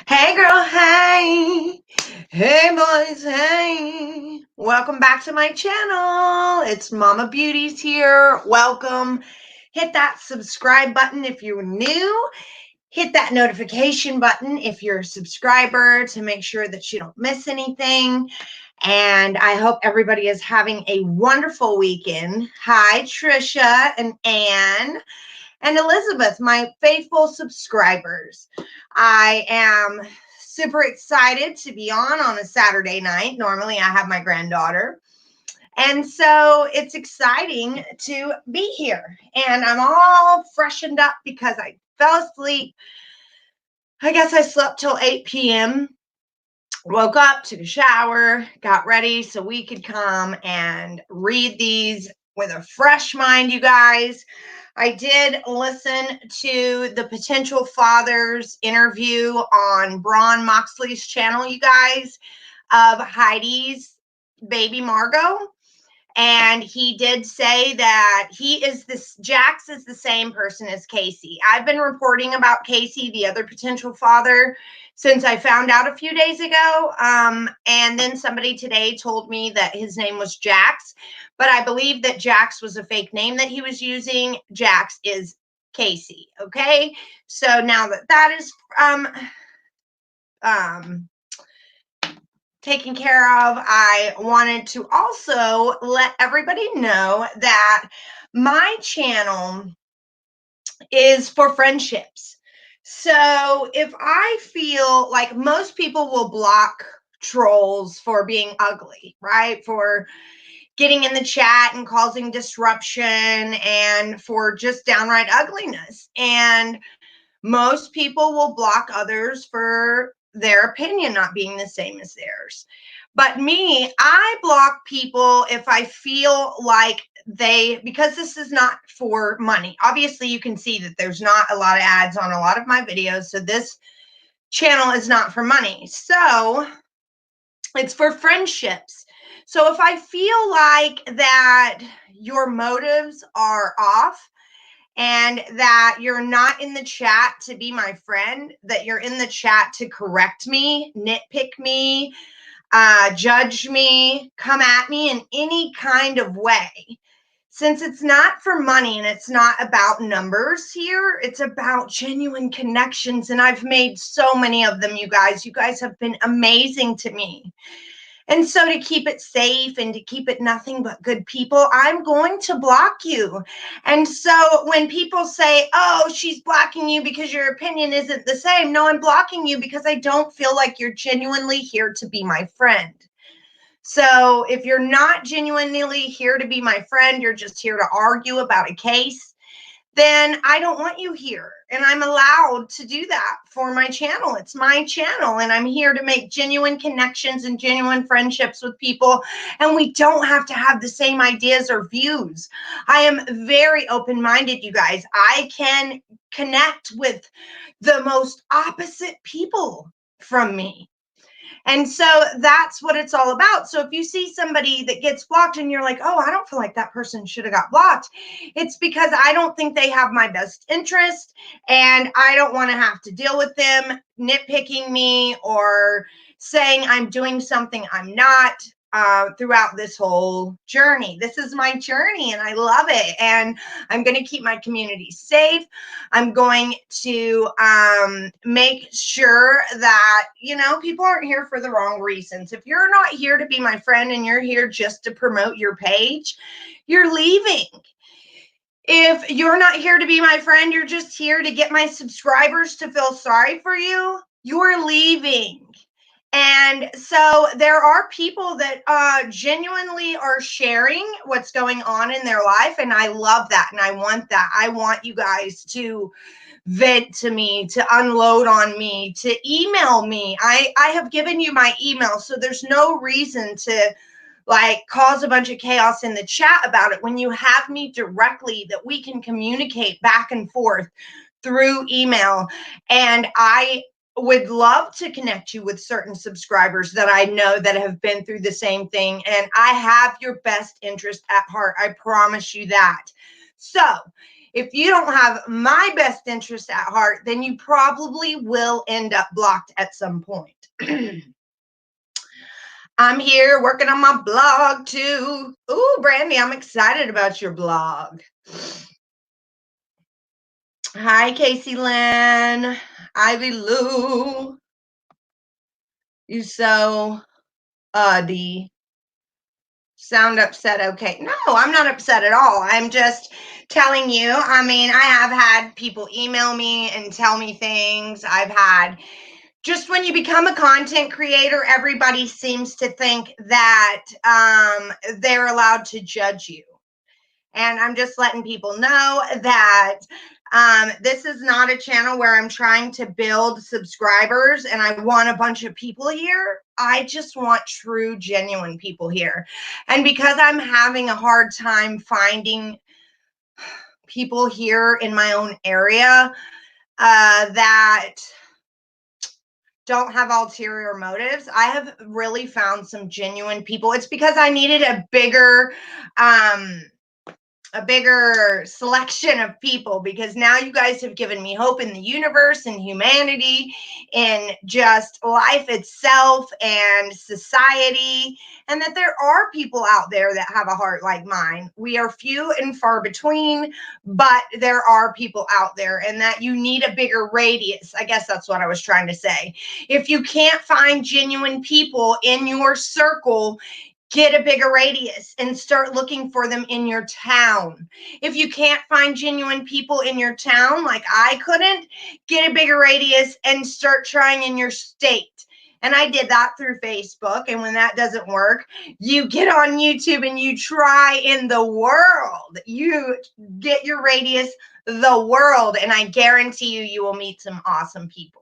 Hey girl, hey. Hey boys, hey. Welcome back to my channel. It's Mama Beauties here. Welcome. Hit that subscribe button if you're new. Hit that notification button if you're a subscriber to make sure that you don't miss anything. And I hope everybody is having a wonderful weekend. Hi, Trisha and Anne and Elizabeth, my faithful subscribers. I am super excited to be on a Saturday night. Normally, I have my granddaughter. And so it's exciting to be here. And I'm all freshened up because I fell asleep. I guess I slept till 8 p.m. Woke up, took a shower, got ready so we could come and read these with a fresh mind, you guys. I did listen to the Potential Fathers interview on Braun Moxley's channel, you guys, of Heidi's baby Margot. And he did say that Jax is the same person as Casey. I've been reporting about Casey, the other potential father, since I found out a few days ago. And then somebody today told me that his name was Jax, but I believe that Jax was a fake name that he was using. Jax is Casey. Okay. So now that is taken care of, I wanted to also let everybody know that my channel is for friendships. So if I feel like most people will block trolls for being ugly, right? For getting in the chat and causing disruption and for just downright ugliness. And most people will block others for their opinion not being the same as theirs. But me, I block people if I feel like because this is not for money. Obviously, you can see that there's not a lot of ads on a lot of my videos. So this channel is not for money. So it's for friendships. So if I feel like that your motives are off, and that you're not in the chat to be my friend, that you're in the chat to correct me, nitpick me, judge me, come at me in any kind of way. Since it's not for money and it's not about numbers here, it's about genuine connections. And I've made so many of them, you guys. You guys have been amazing to me. And so to keep it safe and to keep it nothing but good people, I'm going to block you. And so when people say, oh, she's blocking you because your opinion isn't the same. No, I'm blocking you because I don't feel like you're genuinely here to be my friend. So if you're not genuinely here to be my friend, you're just here to argue about a case, then I don't want you here. And I'm allowed to do that for my channel. It's my channel, and I'm here to make genuine connections and genuine friendships with people. And we don't have to have the same ideas or views. I am very open-minded, you guys. I can connect with the most opposite people from me. And so that's what it's all about. So if you see somebody that gets blocked and you're like, oh, I don't feel like that person should have got blocked, it's because I don't think they have my best interest and I don't want to have to deal with them nitpicking me or saying I'm doing something I'm not. Throughout this whole journey. This is my journey and I love it. And I'm going to keep my community safe. I'm going to make sure that, people aren't here for the wrong reasons. If you're not here to be my friend and you're here just to promote your page, you're leaving. If you're not here to be my friend, you're just here to get my subscribers to feel sorry for you, you're leaving. And so there are people that genuinely are sharing what's going on in their life. And I love that. And I want that. I want you guys to vent to me, to unload on me, to email me. I have given you my email. So there's no reason to cause a bunch of chaos in the chat about it when you have me directly that we can communicate back and forth through email. And I would love to connect you with certain subscribers that I know that have been through the same thing. And I have your best interest at heart. I promise you that. So If you don't have my best interest at heart, then you probably will end up blocked at some point. I'm here working on my blog too. Ooh, Brandy, I'm excited about your blog. Hi, Casey Lynn, Ivy Lou. You so the sound upset. Okay. No, I'm not upset at all. I'm just telling you. I mean, I have had people email me and tell me things. I've had just when you become a content creator, everybody seems to think that they're allowed to judge you. And I'm just letting people know that this is not a channel where I'm trying to build subscribers and I want a bunch of people here. I just want true, genuine people here. And because I'm having a hard time finding people here in my own area that don't have ulterior motives, I have really found some genuine people. It's because I needed a bigger selection of people, because now you guys have given me hope in the universe and humanity and just life itself and society, and that there are people out there that have a heart like mine. We are few and far between, but there are people out there, and that you need a bigger radius. I guess that's what I was trying to say. If you can't find genuine people in your circle, get a bigger radius and start looking for them in your town. If you can't find genuine people in your town, like I couldn't, get a bigger radius and start trying in your state. And I did that through Facebook. And when that doesn't work, you get on YouTube and you try in the world. You get your radius, the world. And I guarantee you, you will meet some awesome people.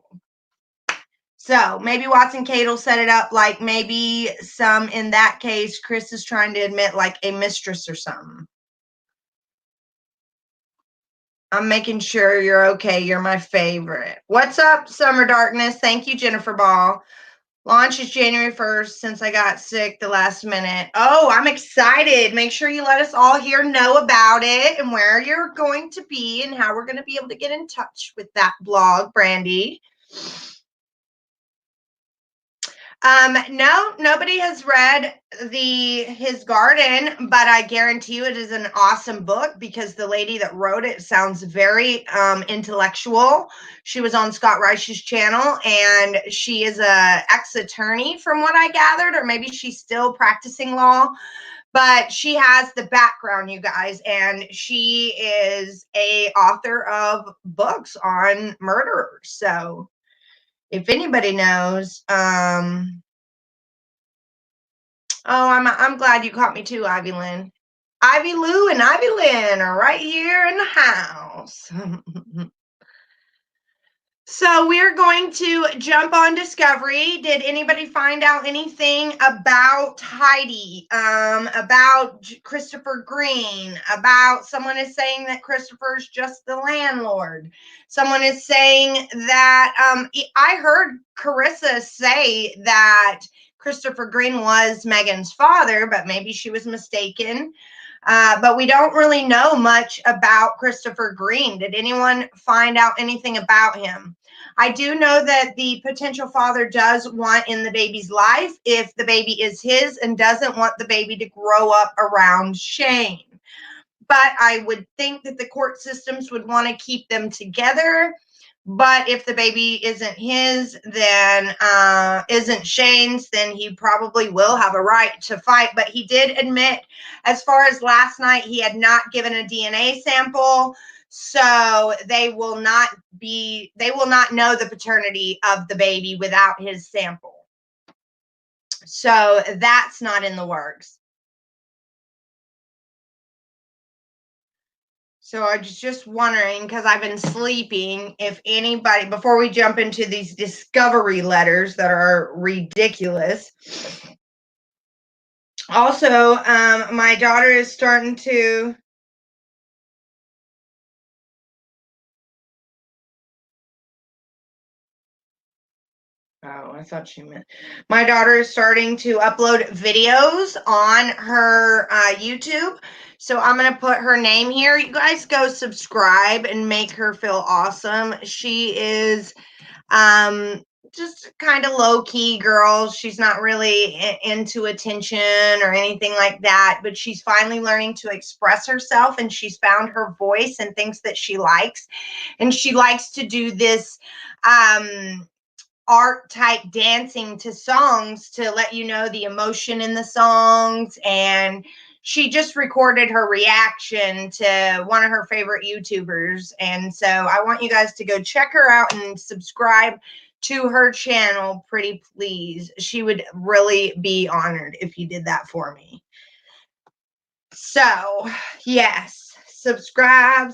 So maybe Watson Kate will set it up like maybe some, in that case, Chris is trying to admit like a mistress or something. I'm making sure you're okay. You're my favorite. What's up, Summer Darkness? Thank you, Jennifer Ball. Launch is January 1st since I got sick the last minute. Oh, I'm excited. Make sure you let us all here know about it and where you're going to be and how we're going to be able to get in touch with that blog, Brandy. No, nobody has read His Garden, but I guarantee you it is an awesome book because the lady that wrote it sounds very intellectual. She was on Scott Reich's channel, and she is a ex-attorney from what I gathered, or maybe she's still practicing law. But she has the background, you guys, and she is a author of books on murderers. So if anybody knows, oh, I'm glad you caught me too, Ivy Lynn. Ivy Lou and Ivy Lynn are right here in the house. So we're going to jump on Discovery. Did anybody find out anything about Heidi, about Christopher Green, about someone is saying that Christopher's just the landlord. Someone is saying that, I heard Carissa say that Christopher Green was Megan's father, but maybe she was mistaken. But we don't really know much about Christopher Green. Did anyone find out anything about him? I do know that the potential father does want in the baby's life if the baby is his and doesn't want the baby to grow up around Shane. But I would think that the court systems would want to keep them together. But if the baby isn't his, then isn't Shane's, then he probably will have a right to fight. But he did admit, as far as last night, he had not given a DNA sample. So they will not know the paternity of the baby without his sample. So that's not in the works. So I was just wondering, because I've been sleeping, if anybody, before we jump into these discovery letters that are ridiculous. Also, my daughter is starting to Oh, I thought she meant. My daughter is starting to upload videos on her YouTube. So I'm going to put her name here. You guys go subscribe and make her feel awesome. She is just kind of low key girl. She's not really into attention or anything like that, but she's finally learning to express herself and she's found her voice and things that she likes. And she likes to do this art type dancing to songs to let you know the emotion in the songs. And she just recorded her reaction to one of her favorite YouTubers. And so I want you guys to go check her out and subscribe to her channel, pretty please. She would really be honored if you did that for me. So, yes, subscribe.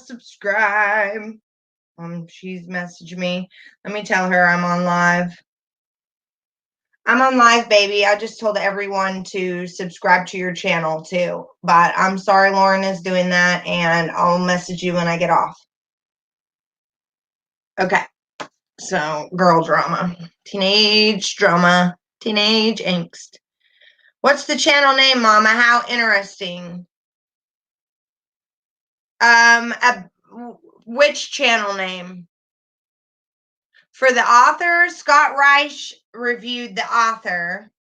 She's messaged me. Let me tell her I'm on live. I'm on live, baby. I just told everyone to subscribe to your channel too. But I'm sorry Lauren is doing that, and I'll message you when I get off. Okay. So, girl drama, teenage angst. What's the channel name, Mama? How interesting. Which channel name? For the author, Scott Reich reviewed the author.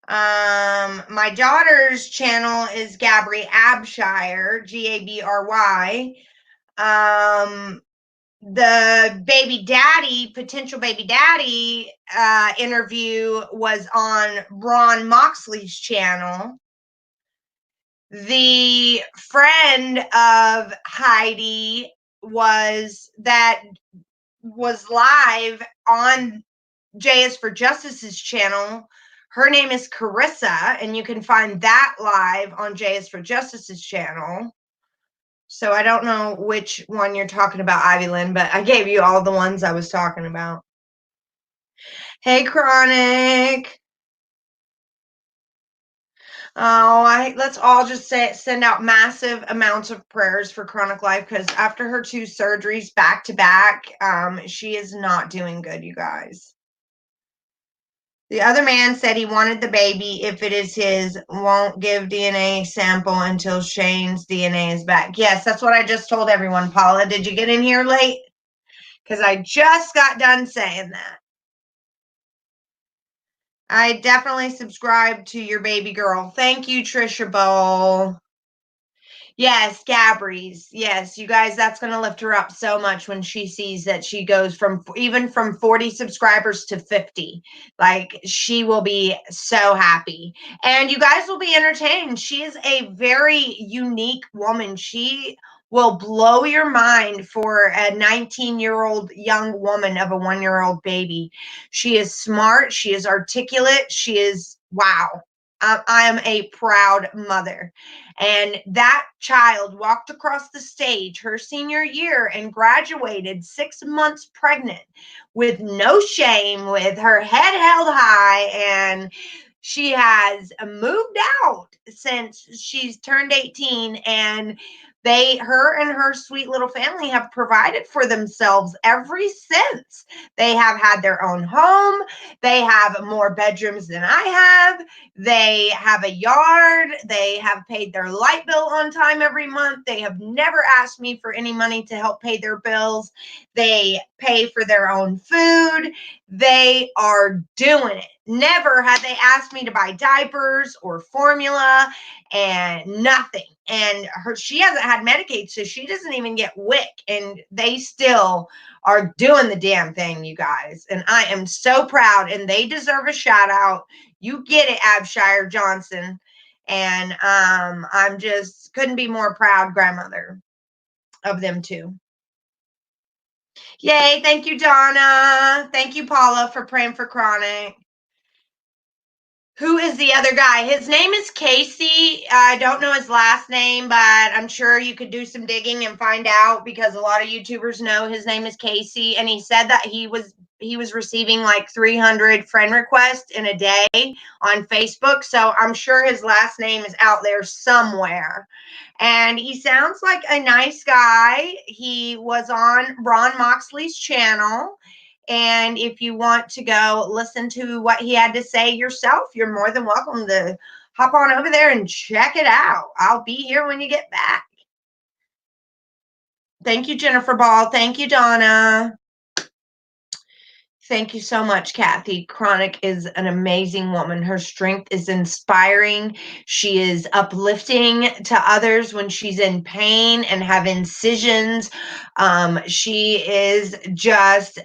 My daughter's channel is Gabry Abshire, Gabry. The potential baby daddy interview was on Ron Moxley's channel. The friend of Heidi was live on J is for Justice's channel. Her name is Carissa, and you can find that live on J is for Justice's channel. So I don't know which one you're talking about, Ivy Lynn, but I gave you all the ones I was talking about. Hey, Chronic. Oh, let's all just send out massive amounts of prayers for Chronic Life, because after her 2 surgeries back to back, she is not doing good, you guys. The other man said he wanted the baby. If it is his, won't give DNA sample until Shane's DNA is back. Yes, that's what I just told everyone. Paula, did you get in here late? Because I just got done saying that. I definitely subscribe to your baby girl. Thank you, Trisha Bowl. Yes, Gabry's. Yes, you guys, that's going to lift her up so much when she sees that she goes from 40 subscribers to 50. Like, she will be so happy. And you guys will be entertained. She is a very unique woman. She will blow your mind for a 19-year-old young woman of a 1-year-old baby. She is smart. She is articulate. She is, wow. I am a proud mother. And that child walked across the stage her senior year and graduated 6 months pregnant with no shame, with her head held high. And she has moved out since she's turned 18, and her and her sweet little family have provided for themselves ever since. They have had their own home. They have more bedrooms than I have. They have a yard. They have paid their light bill on time every month. They have never asked me for any money to help pay their bills. They pay for their own food. They are doing it. Never had they asked me to buy diapers or formula, and nothing. And she hasn't had Medicaid, so she doesn't even get WIC, and they still are doing the damn thing, you guys. And I am so proud, and they deserve a shout out. You get it, Abshire Johnson. And I'm just couldn't be more proud grandmother of them too. Yay, thank you, Donna. Thank you, Paula, for praying for Chronic. Who is the other guy? His name is Casey. I don't know his last name, but I'm sure you could do some digging and find out, because a lot of YouTubers know his name is Casey. And he said that he was receiving like 300 friend requests in a day on Facebook. So I'm sure his last name is out there somewhere. And he sounds like a nice guy. He was on Ron Moxley's channel. And if you want to go listen to what he had to say yourself, you're more than welcome to hop on over there and check it out. I'll be here when you get back. Thank you, Jennifer Ball. Thank you, Donna. Thank you so much, Kathy. Chronic is an amazing woman. Her strength is inspiring. She is uplifting to others when she's in pain and have incisions. She is just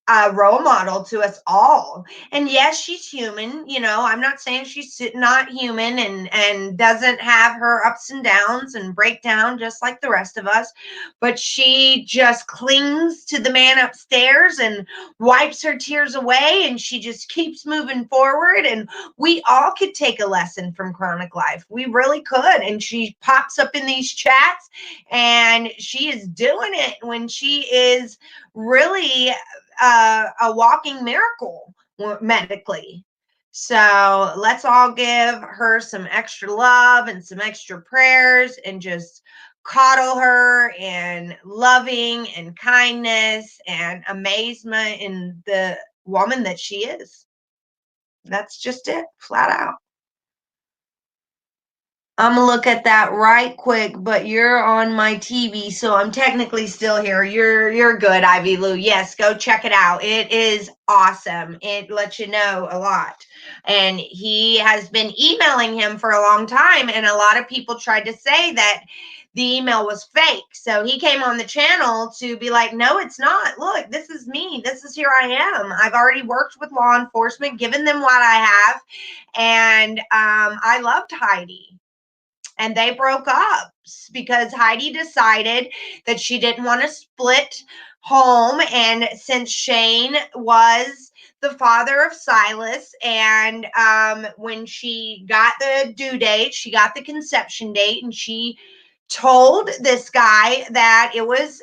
a role model to us all. And yes, she's human. You know, I'm not saying she's not human and doesn't have her ups and downs and breakdown just like the rest of us, but she just clings to the man upstairs and wipes her tears away, and she just keeps moving forward. And we all could take a lesson from Chronic Life. We really could. And she pops up in these chats, and she is doing it when she is really a walking miracle medically. So let's all give her some extra love and some extra prayers and just coddle her and loving and kindness and amazement in the woman that she is. That's just it, flat out. I'm gonna look at that right quick, but you're on my TV, so I'm technically still here. You're good, Ivy Lou. Yes, go check it out. It is awesome. It lets you know a lot. And he has been emailing him for a long time, and a lot of people tried to say that the email was fake. So he came on the channel to be like, no, it's not. Look, this is me. This is here I am. I've already worked with law enforcement, given them what I have, and I loved Heidi, and they broke up because Heidi decided that she didn't want to split home. And since Shane was the father of Silas, and when she got the due date, she got the conception date, and she told this guy that it was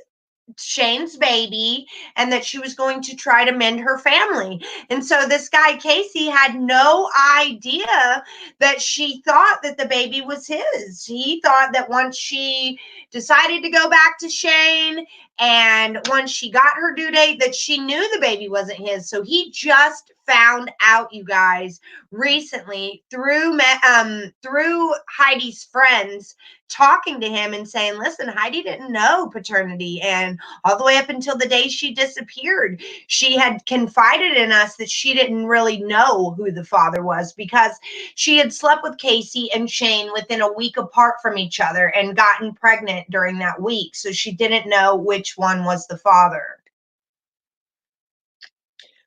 Shane's baby and that she was going to try to mend her family. And so this guy, Casey, had no idea that she thought that the baby was his. He thought that once she decided to go back to Shane and once she got her due date, that she knew the baby wasn't his. So he just found out, you guys, recently through Heidi's friends talking to him and saying, listen, Heidi didn't know paternity. And all the way up until the day she disappeared, she had confided in us that she didn't really know who the father was because she had slept with Casey and Shane within a week apart from each other and gotten pregnant during that week. So she didn't know which one was the father.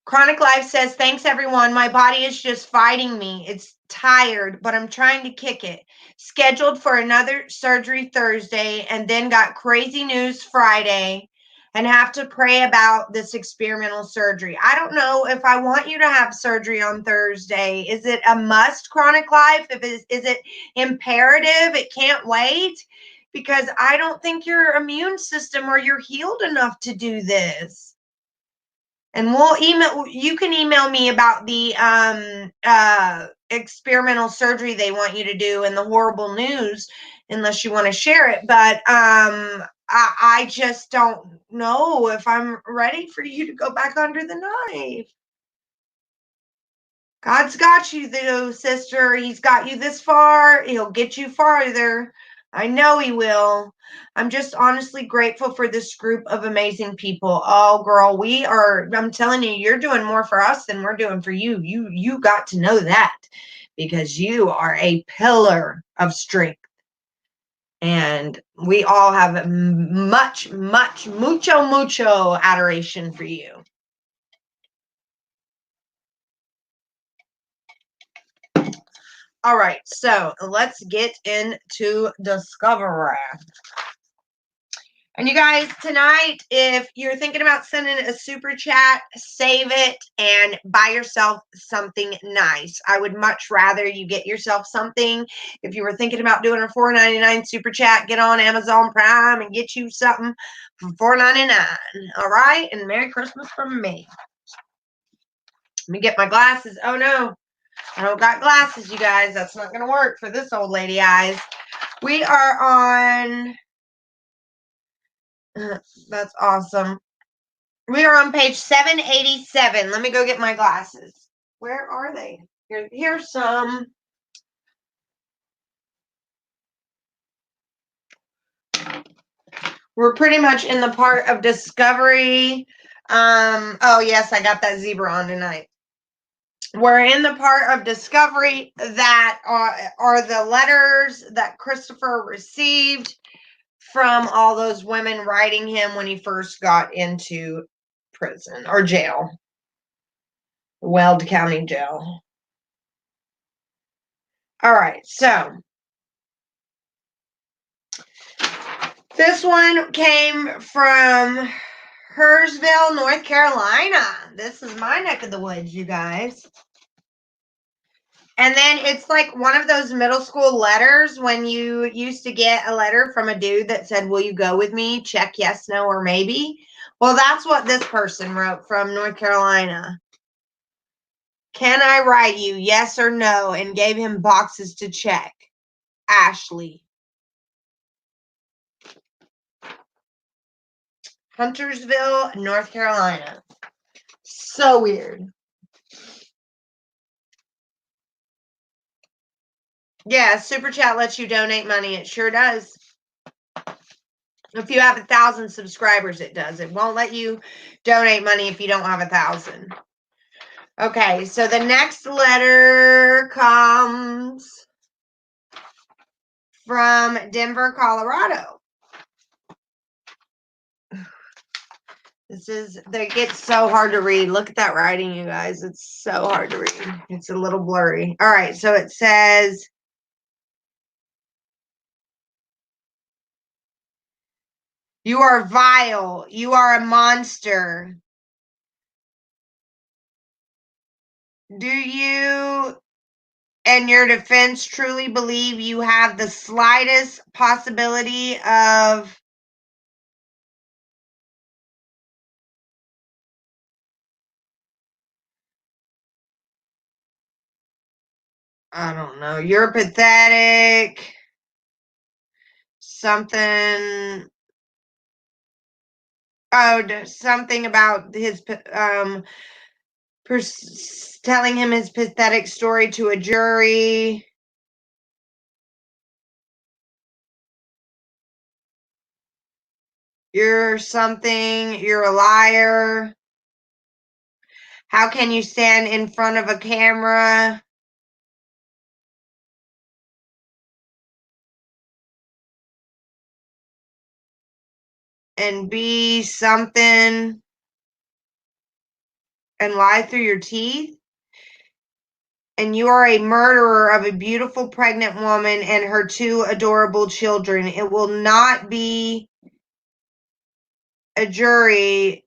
Chronic Life says, thanks everyone. My body is just fighting me. It's tired, but I'm trying to kick it. Scheduled for another surgery Thursday and then got crazy news Friday and have to pray about this experimental surgery. I don't know if I want you to have surgery on Thursday. Is it a must, Chronic Life? Is it imperative? It can't wait? Because I don't think your immune system or you're healed enough to do this. And you can email me about the experimental surgery they want you to do and the horrible news, unless you want to share it. But I just don't know if I'm ready for you to go back under the knife. God's got you, though, sister. He's got you this far. He'll get you farther. I know he will. I'm just honestly grateful for this group of amazing people. Oh, girl, I'm telling you, you're doing more for us than we're doing for you. You got to know that because you are a pillar of strength. And we all have mucho adoration for you. All right, so let's get into Discovery. And you guys, tonight, if you're thinking about sending a super chat, save it and buy yourself something nice. I would much rather you get yourself something. If you were thinking about doing a $4.99 super chat, get on Amazon Prime and get you something for $4.99. All right, and Merry Christmas from me. Let me get my glasses. Oh no, I don't got glasses, you guys. That's not gonna work for this old lady eyes. We are on. That's awesome. We are on page 787. Let me go get my glasses. Where are they? Here's some. We're pretty much in the part of discovery. Oh yes, I got that zebra on tonight. We're in the part of discovery that are the letters that Christopher received from all those women writing him when he first got into prison or jail. Weld County Jail. All right, so this one came from Hurstville, North Carolina. This is my neck of the woods, you guys. And then it's like one of those middle school letters when you used to get a letter from a dude that said, "Will you go with me? Check yes, no, or maybe." Well, that's what this person wrote from North Carolina. Can I write you yes or no? And gave him boxes to check. Ashley. Huntersville, North Carolina. So weird. Yeah, Super Chat lets you donate money. It sure does. If you have 1,000 subscribers, it does. It won't let you donate money if you don't have 1,000. Okay, so the next letter comes from Denver, Colorado. They get so hard to read. Look at that writing, you guys. It's so hard to read. It's a little blurry. All right, so it says, "You are vile. You are a monster. Do you and your defense truly believe you have the slightest possibility of I don't know, you're pathetic, something, something about his, telling him his pathetic story to a jury. You're something, you're a liar. How can you stand in front of a camera and be something and lie through your teeth? And you are a murderer of a beautiful pregnant woman and her 2 adorable children. It will not be a jury.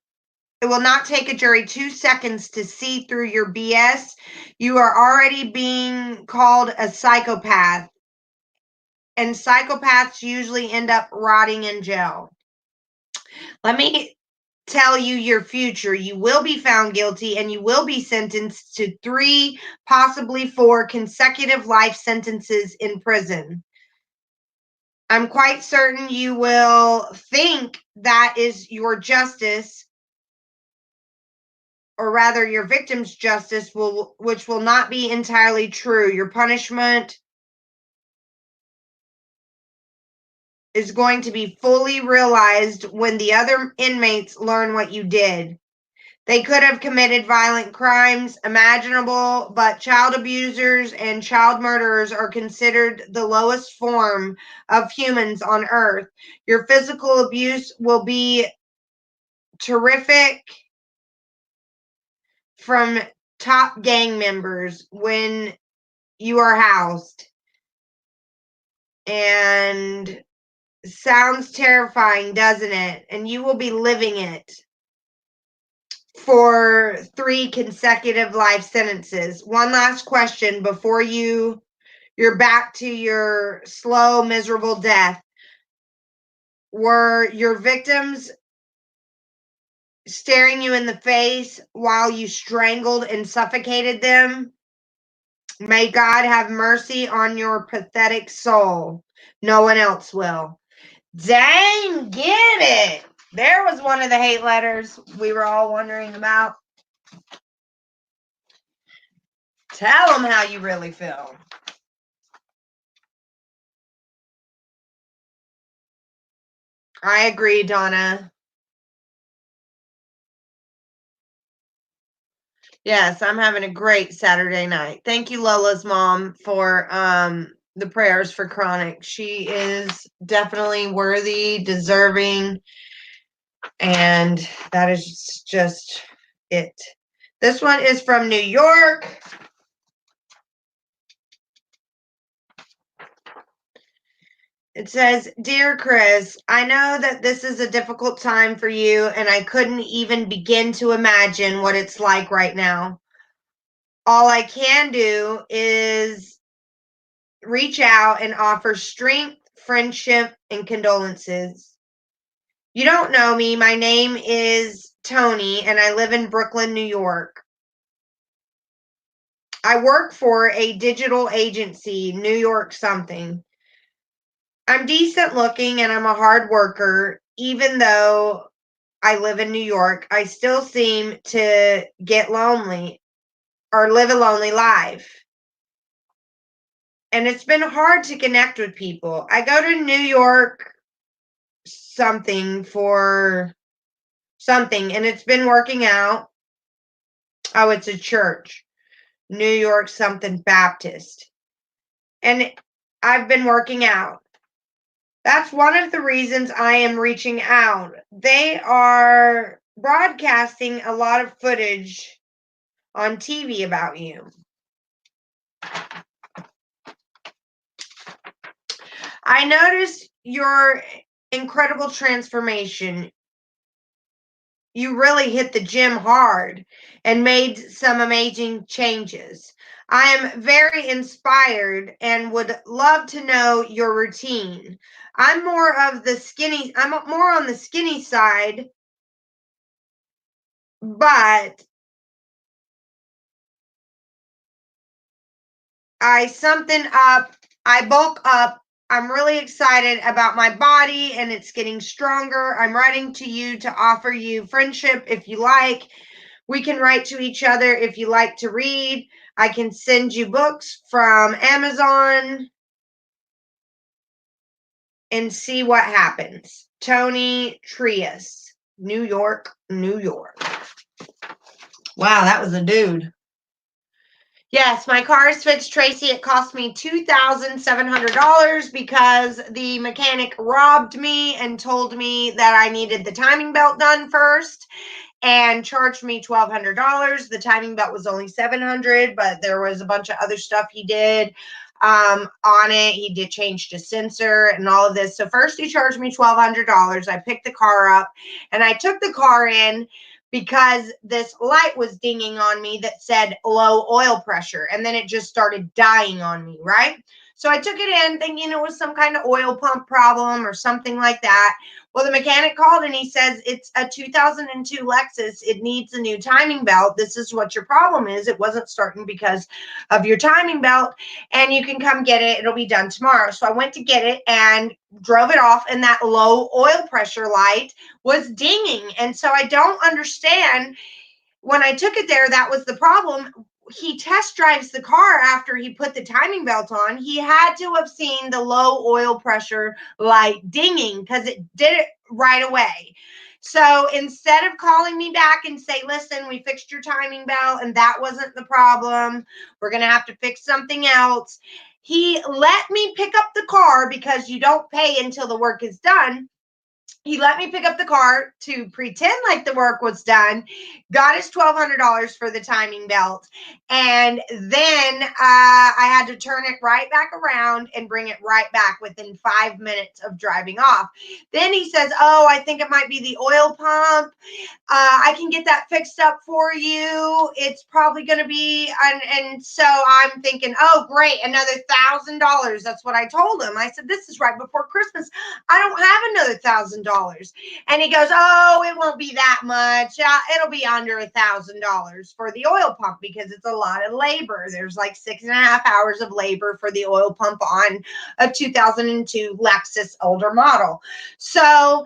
It will not take a jury 2 seconds to see through your BS. You are already being called a psychopath. And psychopaths usually end up rotting in jail. Let me tell you your future. You will be found guilty and you will be sentenced to 3, possibly 4 consecutive life sentences in prison. I'm quite certain you will think that is your justice, or rather your victim's justice, which will not be entirely true. Your punishment is going to be fully realized when the other inmates learn what you did. They could have committed violent crimes imaginable, but child abusers and child murderers are considered the lowest form of humans on earth. Your physical abuse will be terrific from top gang members when you are housed. And sounds terrifying, doesn't it? And you will be living it for 3 consecutive life sentences. One last question before you're back to your slow, miserable death. Were your victims staring you in the face while you strangled and suffocated them? May God have mercy on your pathetic soul. No one else will. Dang, get it. There was one of the hate letters we were all wondering about. Tell them how you really feel. I agree, Donna. Yes, I'm having a great Saturday night. Thank you, Lola's mom, for the prayers for Chronic. She is definitely worthy, deserving, and that is just it. This one is from New York. It says, Dear Chris, I know that this is a difficult time for you, and I couldn't even begin to imagine what it's like right now. All I can do is reach out and offer strength, friendship, and condolences. You don't know me. My name is Tony, and I live in Brooklyn, New York. I work for a digital agency, New York something. I'm decent looking and I'm a hard worker. Even though I live in New York, I still seem to get lonely or live a lonely life. And it's been hard to connect with people. I go to New York something for something, and it's been working out. Oh, it's a church, New York something Baptist. And I've been working out. That's one of the reasons I am reaching out. They are broadcasting a lot of footage on TV about you. I noticed your incredible transformation. You really hit the gym hard and made some amazing changes. I am very inspired and would love to know your routine. I'm more on the skinny side, but I bulk up. I'm really excited about my body and it's getting stronger. I'm writing to you to offer you friendship if you like. We can write to each other if you like to read. I can send you books from Amazon and see what happens. Tony Trias, New York, New York. Wow, that was a dude. Yes, my car is fixed, Tracy. It cost me $2,700 because the mechanic robbed me and told me that I needed the timing belt done first and charged me $1,200. The timing belt was only $700, but there was a bunch of other stuff he did on it. He did change the sensor and all of this. So first he charged me $1,200. I picked the car up and I took the car in because this light was dinging on me that said low oil pressure, and then it just started dying on me, right? So I took it in thinking it was some kind of oil pump problem or something like that. Well, the mechanic called and he says, it's a 2002 Lexus. It needs a new timing belt. This is what your problem is. It wasn't starting because of your timing belt, and you can come get it. It'll be done tomorrow. So I went to get it and drove it off, and that low oil pressure light was dinging. And so I don't understand. When I took it there, that was the problem. He test drives the car after he put the timing belt on. He had to have seen the low oil pressure light dinging because it did it right away. So instead of calling me back and say, listen, we fixed your timing belt and that wasn't the problem, we're going to have to fix something else, he let me pick up the car because you don't pay until the work is done. He let me pick up the car to pretend like the work was done, got his $1,200 for the timing belt, and then I had to turn it right back around and bring it right back within 5 minutes of driving off. Then he says, oh, I think it might be the oil pump. I can get that fixed up for you. It's probably going to be, and so I'm thinking, oh, great, another $1,000. That's what I told him. I said, this is right before Christmas. I don't have another $1,000. And he goes, oh, it won't be that much. It'll be under $1,000 for the oil pump because it's a lot of labor. There's like 6.5 hours of labor for the oil pump on a 2002 Lexus older model. So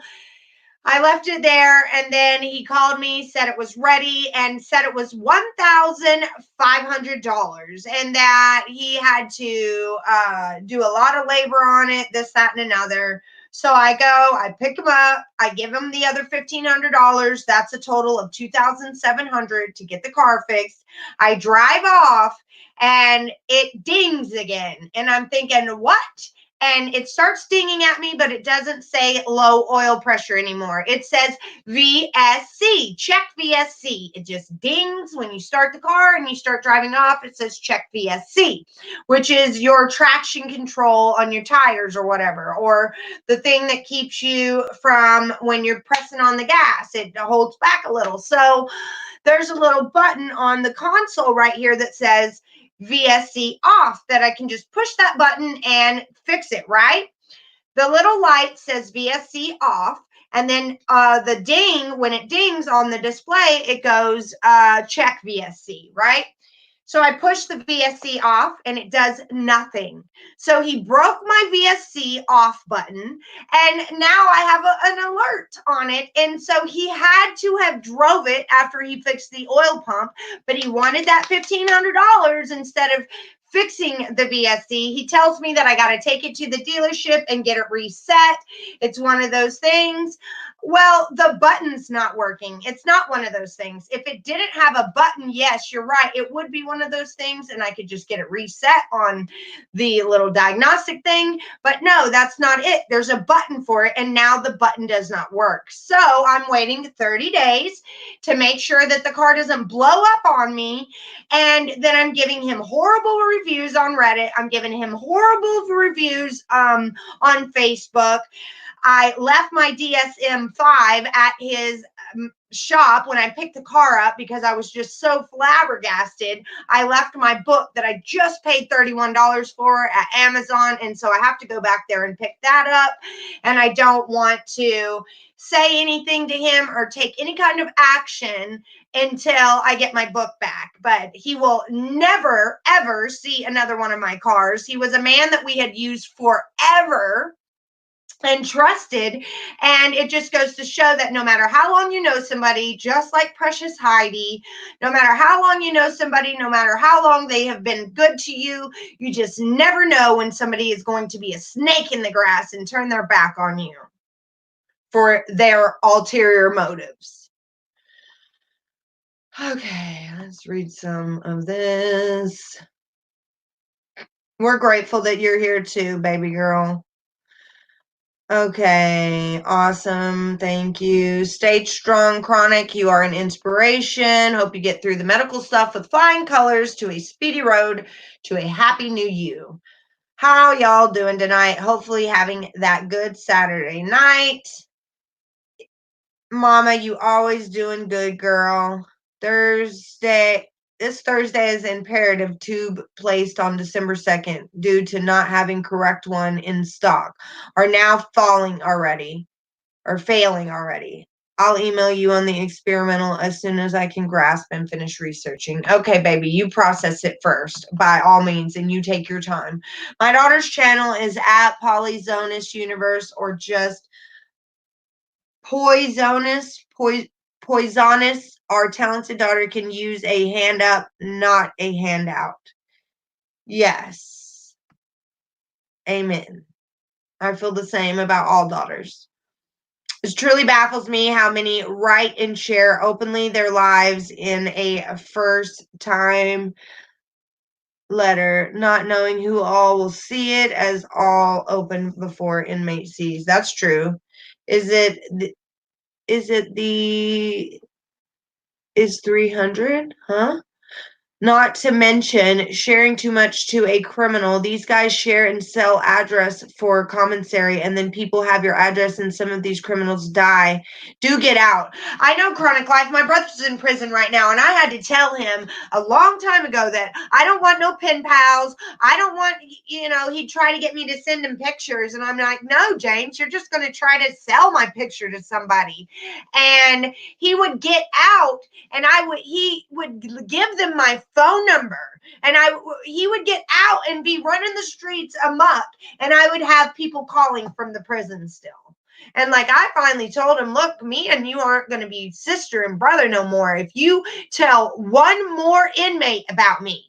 I left it there, and then he called me, said it was ready, and said it was $1,500, and that he had to do a lot of labor on it, this, that, and another. So I go, I pick him up, I give him the other $1,500. That's a total of $2,700 to get the car fixed. I drive off, and it dings again, and I'm thinking, what? And it starts dinging at me, but it doesn't say low oil pressure anymore. It says VSC, check VSC. It just dings when you start the car and you start driving off. It says check VSC, which is your traction control on your tires or whatever, or the thing that keeps you from when you're pressing on the gas. It holds back a little. So there's a little button on the console right here that says VSC off, that I can just push that button and fix it, right? The little light says VSC off, and then the ding, when it dings on the display, it goes check VSC, right? So I push the VSC off and it does nothing. So he broke my VSC off button, and now I have an alert on it. And so he had to have drove it after he fixed the oil pump, but he wanted that $1,500 instead of fixing the VSC. He tells me that I got to take it to the dealership and get it reset. It's one of those things. Well, the button's not working. It's not one of those things. If it didn't have a button, yes, you're right, it would be one of those things, and I could just get it reset on the little diagnostic thing. But no, that's not it. There's a button for it, and now the button does not work. So I'm waiting 30 days to make sure that the car doesn't blow up on me. And then I'm giving him horrible reviews on Reddit. I'm giving him horrible reviews on Facebook. I left my DSM-5 at his shop when I picked the car up because I was just so flabbergasted. I left my book that I just paid $31 for at Amazon, and so I have to go back there and pick that up. And I don't want to say anything to him or take any kind of action until I get my book back. But he will never, ever see another one of my cars. He was a man that we had used forever and trusted. And it just goes to show that no matter how long you know somebody, just like Precious Heidi, no matter how long you know somebody, no matter how long they have been good to you, you just never know when somebody is going to be a snake in the grass and turn their back on you for their ulterior motives. Okay, let's read some of this. We're grateful that you're here too, baby girl. Okay, awesome. Thank you. Stay strong, Chronic. You are an inspiration. Hope you get through the medical stuff with flying colors to a speedy road to a happy new you. How y'all doing tonight? Hopefully having that good Saturday night. Mama, you always doing good, girl. This Thursday is imperative tube placed on December 2nd due to not having correct one in stock are now failing already. I'll email you on the experimental as soon as I can grasp and finish researching. Okay, baby, you process it first by all means, and you take your time. My daughter's channel is at Polyzonus Universe or just Poisonous. Our talented daughter can use a hand up, not a handout. Yes. Amen. I feel the same about all daughters. It truly baffles me how many write and share openly their lives in a first time letter, not knowing who all will see it as all open before inmate sees. That's true. Is 300? Huh? Not to mention sharing too much to a criminal. These guys share and sell address for commissary, and then people have your address, and some of these criminals die. Do get out. I know, Chronic Life. My brother's in prison right now, and I had to tell him a long time ago that I don't want no pen pals. I don't want, he'd try to get me to send him pictures, and I'm like, no, James, you're just going to try to sell my picture to somebody. And he would get out, and he would give them my phone number, and he would get out and be running the streets amok, and I would have people calling from the prison still. And like I finally told him, look, me and you aren't going to be sister and brother no more if you tell one more inmate about me.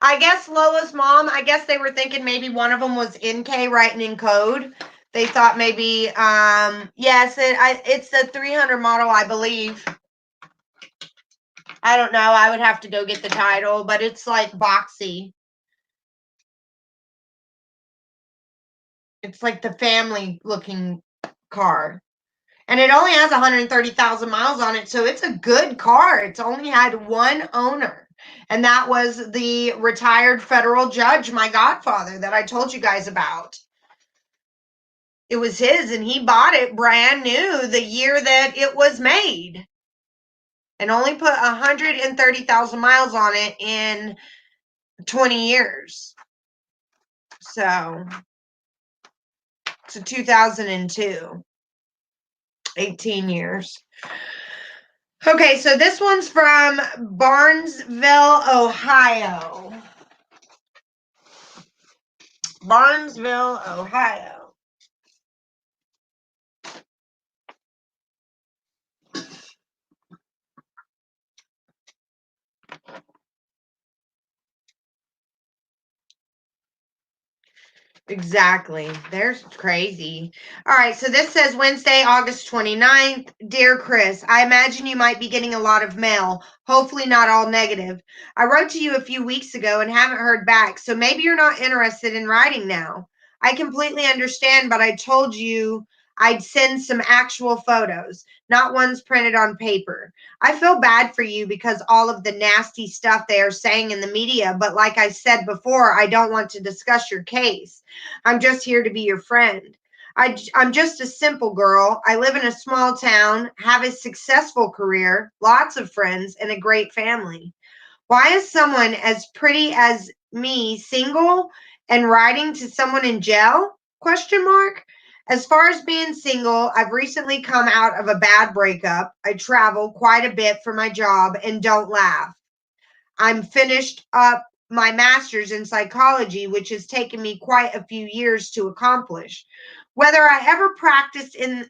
I guess Lola's mom, I guess they were thinking maybe one of them was NK writing in code. They thought maybe, yes, it's the 300 model, I believe. I don't know. I would have to go get the title, but it's like boxy. It's like the family looking car. And it only has 130,000 miles on it, so it's a good car. It's only had one owner. And that was the retired federal judge, my godfather, that I told you guys about. It was his, and he bought it brand new the year that it was made. And only put 130,000 miles on it in 20 years. So, it's a 2002. 18 years. Okay, so this one's from Barnesville, Ohio. Barnesville, Ohio. Exactly. They're crazy. All right. So this says Wednesday, August 29th. Dear Chris, I imagine you might be getting a lot of mail. Hopefully not all negative. I wrote to you a few weeks ago and haven't heard back. So maybe you're not interested in writing now. I completely understand, but I told you I'd send some actual photos, not ones printed on paper. I feel bad for you because all of the nasty stuff they are saying in the media. But like I said before, I don't want to discuss your case. I'm just here to be your friend. I'm just a simple girl. I live in a small town, have a successful career, lots of friends, and a great family. Why is someone as pretty as me single and writing to someone in jail? Question mark. As far as being single, I've recently come out of a bad breakup. I travel quite a bit for my job and don't laugh. I'm finished up my master's in psychology, which has taken me quite a few years to accomplish. Whether I ever practiced in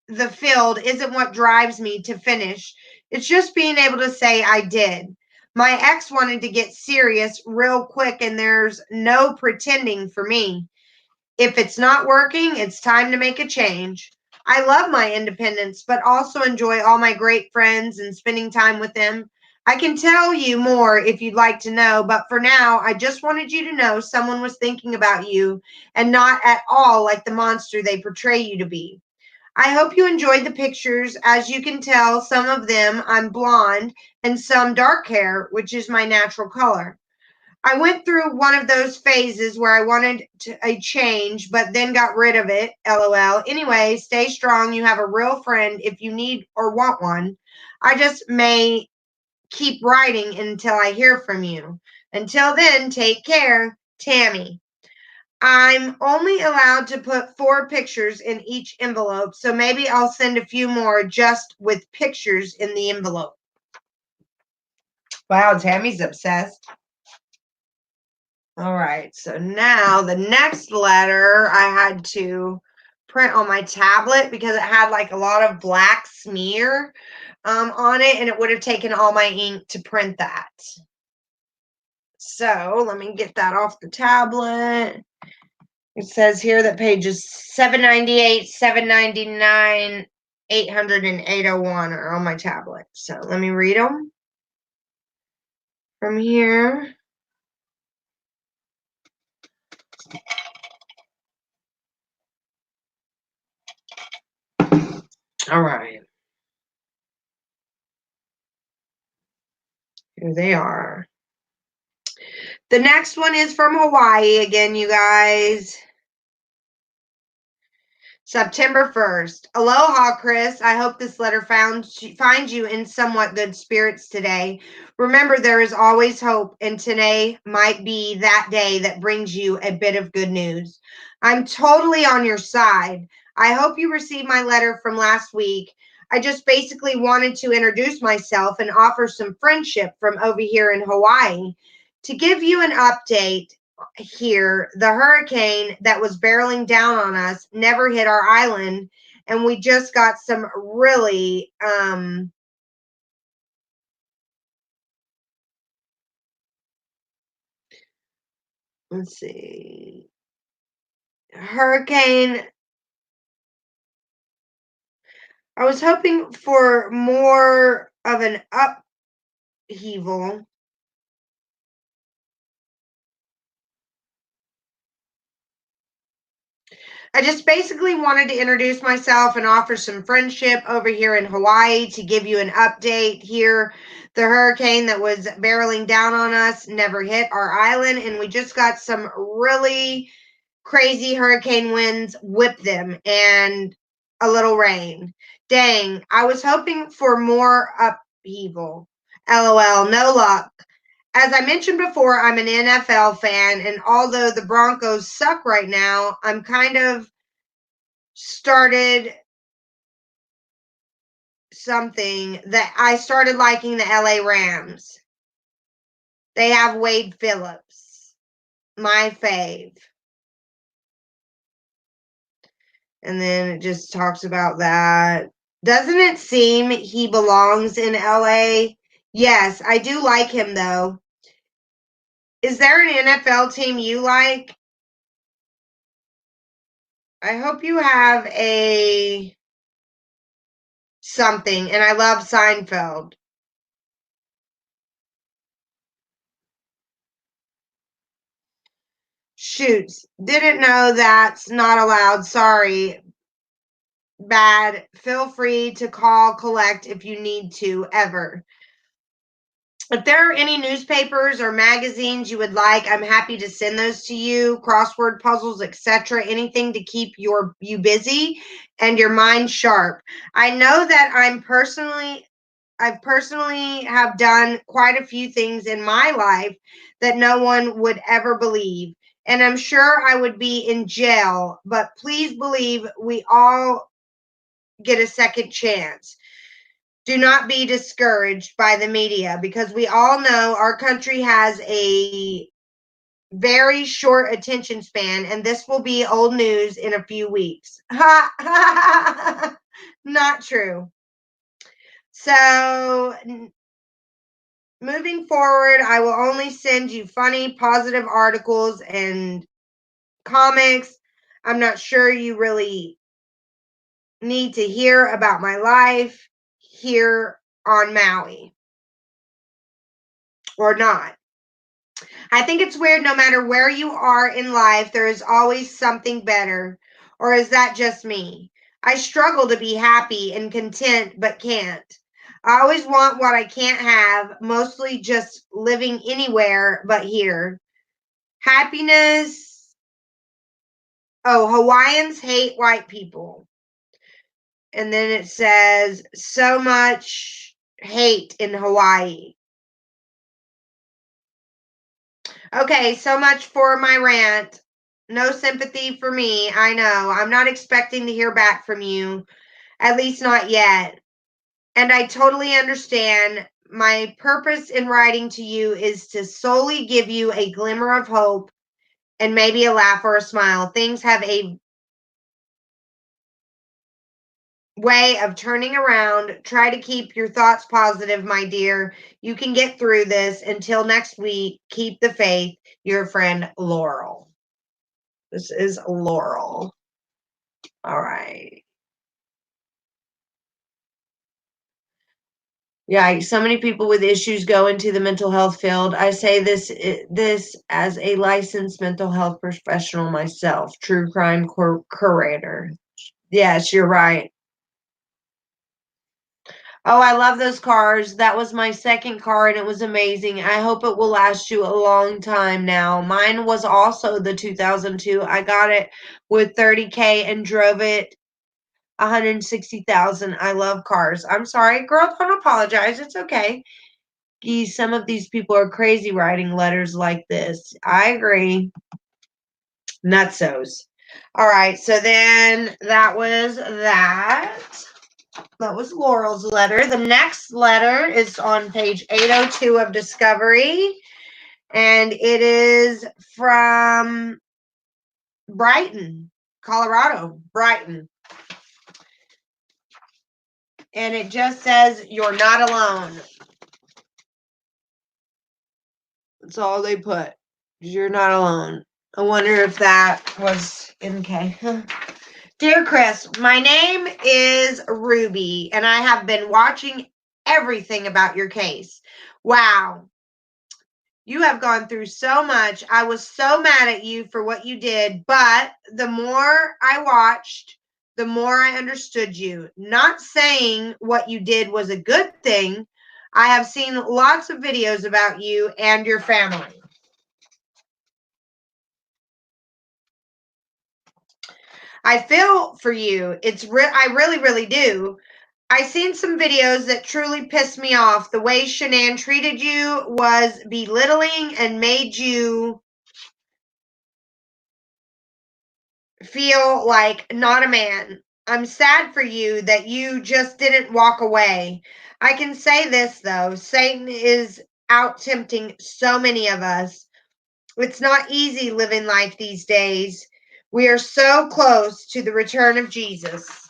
the field isn't what drives me to finish. It's just being able to say I did. My ex wanted to get serious real quick, and there's no pretending for me. If it's not working, it's time to make a change. I love my independence, but also enjoy all my great friends and spending time with them. I can tell you more if you'd like to know, but for now, I just wanted you to know someone was thinking about you and not at all like the monster they portray you to be. I hope you enjoyed the pictures. As you can tell, some of them I'm blonde and some dark hair, which is my natural color. I went through one of those phases where I wanted a change, but then got rid of it. LOL. Anyway, stay strong. You have a real friend if you need or want one. I just may keep writing until I hear from you. Until then, take care. Tammy. I'm only allowed to put 4 pictures in each envelope, so maybe I'll send a few more just with pictures in the envelope. Wow, Tammy's obsessed. All right, so now the next letter I had to print on my tablet because it had like a lot of black smear on it, and it would have taken all my ink to print that. So let me get that off the tablet. It says here that pages 798, 799, 800, and 801 are on my tablet. So let me read them from here. All right. Here they are. The next one is from Hawaii again, you guys. September 1st. Aloha, Chris. I hope this letter finds you in somewhat good spirits today. Remember, there is always hope, and today might be that day that brings you a bit of good news. I'm totally on your side. I hope you received my letter from last week. I just basically wanted to introduce myself and offer some friendship from over here in Hawaii. To give you an update here, the hurricane that was barreling down on us never hit our island, and we just got some really let's see, hurricane. I was hoping for more of an upheaval. I just basically wanted to introduce myself and offer some friendship over here in Hawaii to give you an update here. The hurricane that was barreling down on us never hit our island, and we just got some really crazy hurricane winds whip them and a little rain. Dang, I was hoping for more upheaval. LOL, no luck. As I mentioned before, I'm an NFL fan, and although the Broncos suck right now, I'm kind of started something that I started liking the LA Rams. They have Wade Phillips, my fave. And then it just talks about that. Doesn't it seem he belongs in LA? Yes, I do like him though. Is there an NFL team you like? I hope you have a something. And I love Seinfeld. Shoots. Didn't know that's not allowed. Sorry. Bad. Feel free to call, collect if you need to, ever. If there are any newspapers or magazines you would like, I'm happy to send those to you. Crossword puzzles, etc. Anything to keep you busy and your mind sharp. I know that I've personally have done quite a few things in my life that no one would ever believe. And I'm sure I would be in jail, but please believe we all get a second chance. Do not be discouraged by the media because we all know our country has a very short attention span, and this will be old news in a few weeks. Not true. So, moving forward, I will only send you funny, positive articles and comics. I'm not sure you really need to hear about my life here on Maui or not. I think it's weird no matter where you are in life, there is always something better. Or is that just me? I struggle to be happy and content, but can't. I always want what I can't have, mostly just living anywhere but here. Happiness. Oh, Hawaiians hate white people. And then it says, so much hate in Hawaii. Okay, so much for my rant. No sympathy for me. I know. I'm not expecting to hear back from you, at least not yet. And I totally understand. My purpose in writing to you is to solely give you a glimmer of hope and maybe a laugh or a smile. Things have a way of turning around. Try to keep your thoughts positive, my dear. You can get through this. Until next week, keep the faith. Your friend, Laurel. This is Laurel. All right. Yeah, so many people with issues go into the mental health field. I say this as a licensed mental health professional myself, true crime curator. Yes, you're right. Oh, I love those cars. That was my second car and it was amazing. I hope it will last you a long time now. Mine was also the 2002. I got it with 30K and drove it 160,000. I love cars. I'm sorry, girl, don't apologize. It's okay. Geez, some of these people are crazy writing letters like this. I agree. Nutsos. All right, so then that was that. That was Laurel's letter. The next letter is on page 802 of Discovery, and it is from Brighton, Colorado. Brighton. And it just says, "You're not alone." That's all they put. You're not alone. I wonder if that was okay. Dear Chris, my name is Ruby, and I have been watching everything about your case. Wow. You have gone through so much. I was so mad at you for what you did, but the more I watched, the more I understood you. Not saying what you did was a good thing. I have seen lots of videos about you and your family. I feel for you. I really, really do. I seen some videos that truly pissed me off. The way Shanann treated you was belittling and made you feel like not a man. I'm sad for you that you just didn't walk away. I can say this though, Satan is out tempting so many of us. It's not easy living life these days. We are so close to the return of Jesus.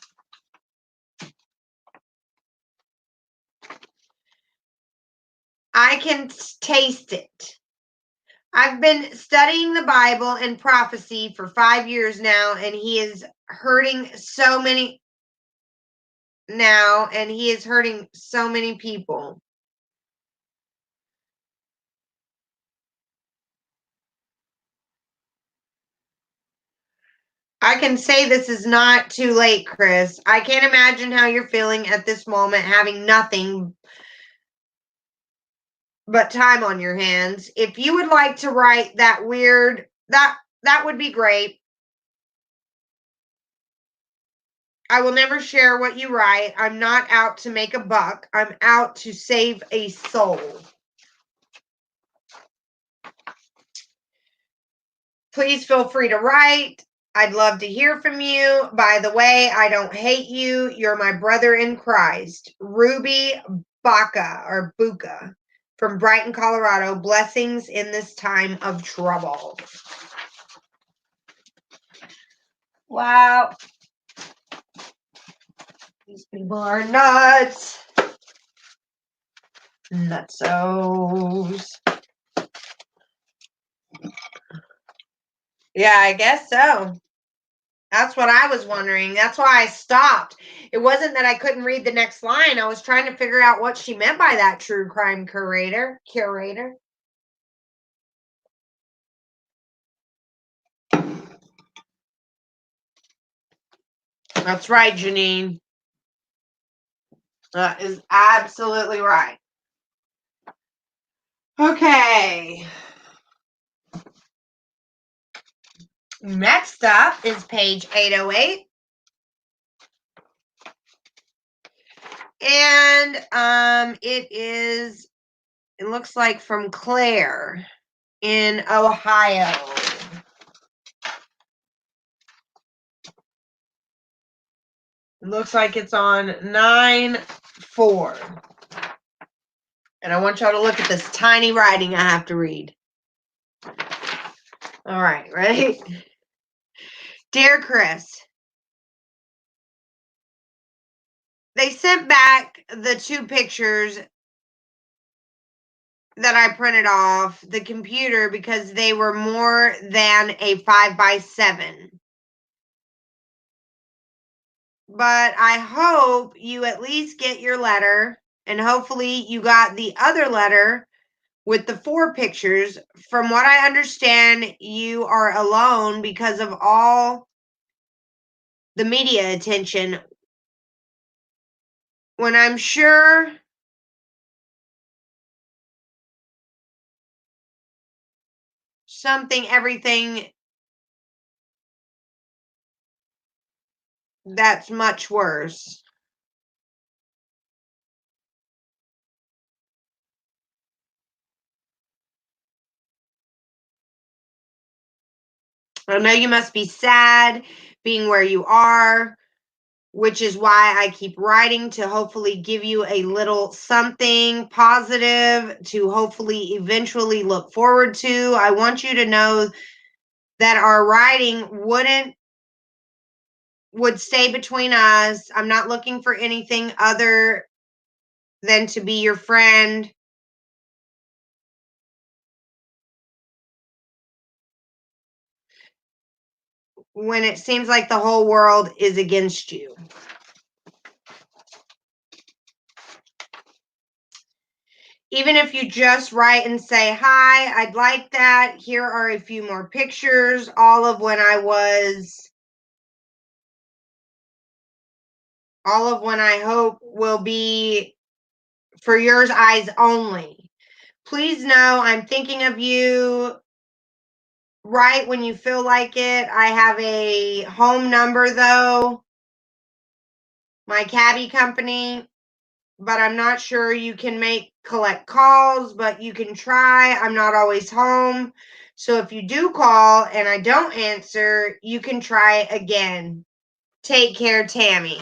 I can taste it. I've been studying the Bible and prophecy for 5 years now, and he is hurting so many people. I can say this is not too late, Chris. I can't imagine how you're feeling at this moment, having nothing but time on your hands. If you would like to write that would be great. I will never share what you write. I'm not out to make a buck. I'm out to save a soul. Please feel free to write. I'd love to hear from you. By the way, I don't hate you. You're my brother in Christ. Ruby Buka from Brighton, Colorado. Blessings in this time of trouble. Wow. These people are nuts. Nutsos. Yeah, I guess so. That's what I was wondering. That's why I stopped. It wasn't that I couldn't read the next line. I was trying to figure out what she meant by that, true crime curator. That's right, Janine. That is absolutely right. Okay. Next up is page 808. And it looks like from Claire in Ohio. It looks like it's on 9/4. And I want y'all to look at this tiny writing I have to read. All right, ready? Dear Chris, they sent back the 2 pictures that I printed off the computer because they were more than a 5x7. But I hope you at least get your letter, and hopefully you got the other letter with the 4 pictures. From what I understand, you are alone because of all the media attention. When I'm sure everything that's much worse. I know you must be sad being where you are. which is why I keep writing, to hopefully give you a little something positive to hopefully eventually look forward to. I want you to know that our writing would stay between us. I'm not looking for anything other than to be your friend. When it seems like the whole world is against you. Even if you just write and say, hi, I'd like that. Here are a few more pictures, all of when I hope will be for yours eyes only. Please know I'm thinking of you. Write when you feel like it. I have a home number though, my cabbie company, but I'm not sure you can collect calls, but you can try. I'm not always home. So if you do call and I don't answer, you can try again. Take care, Tammy.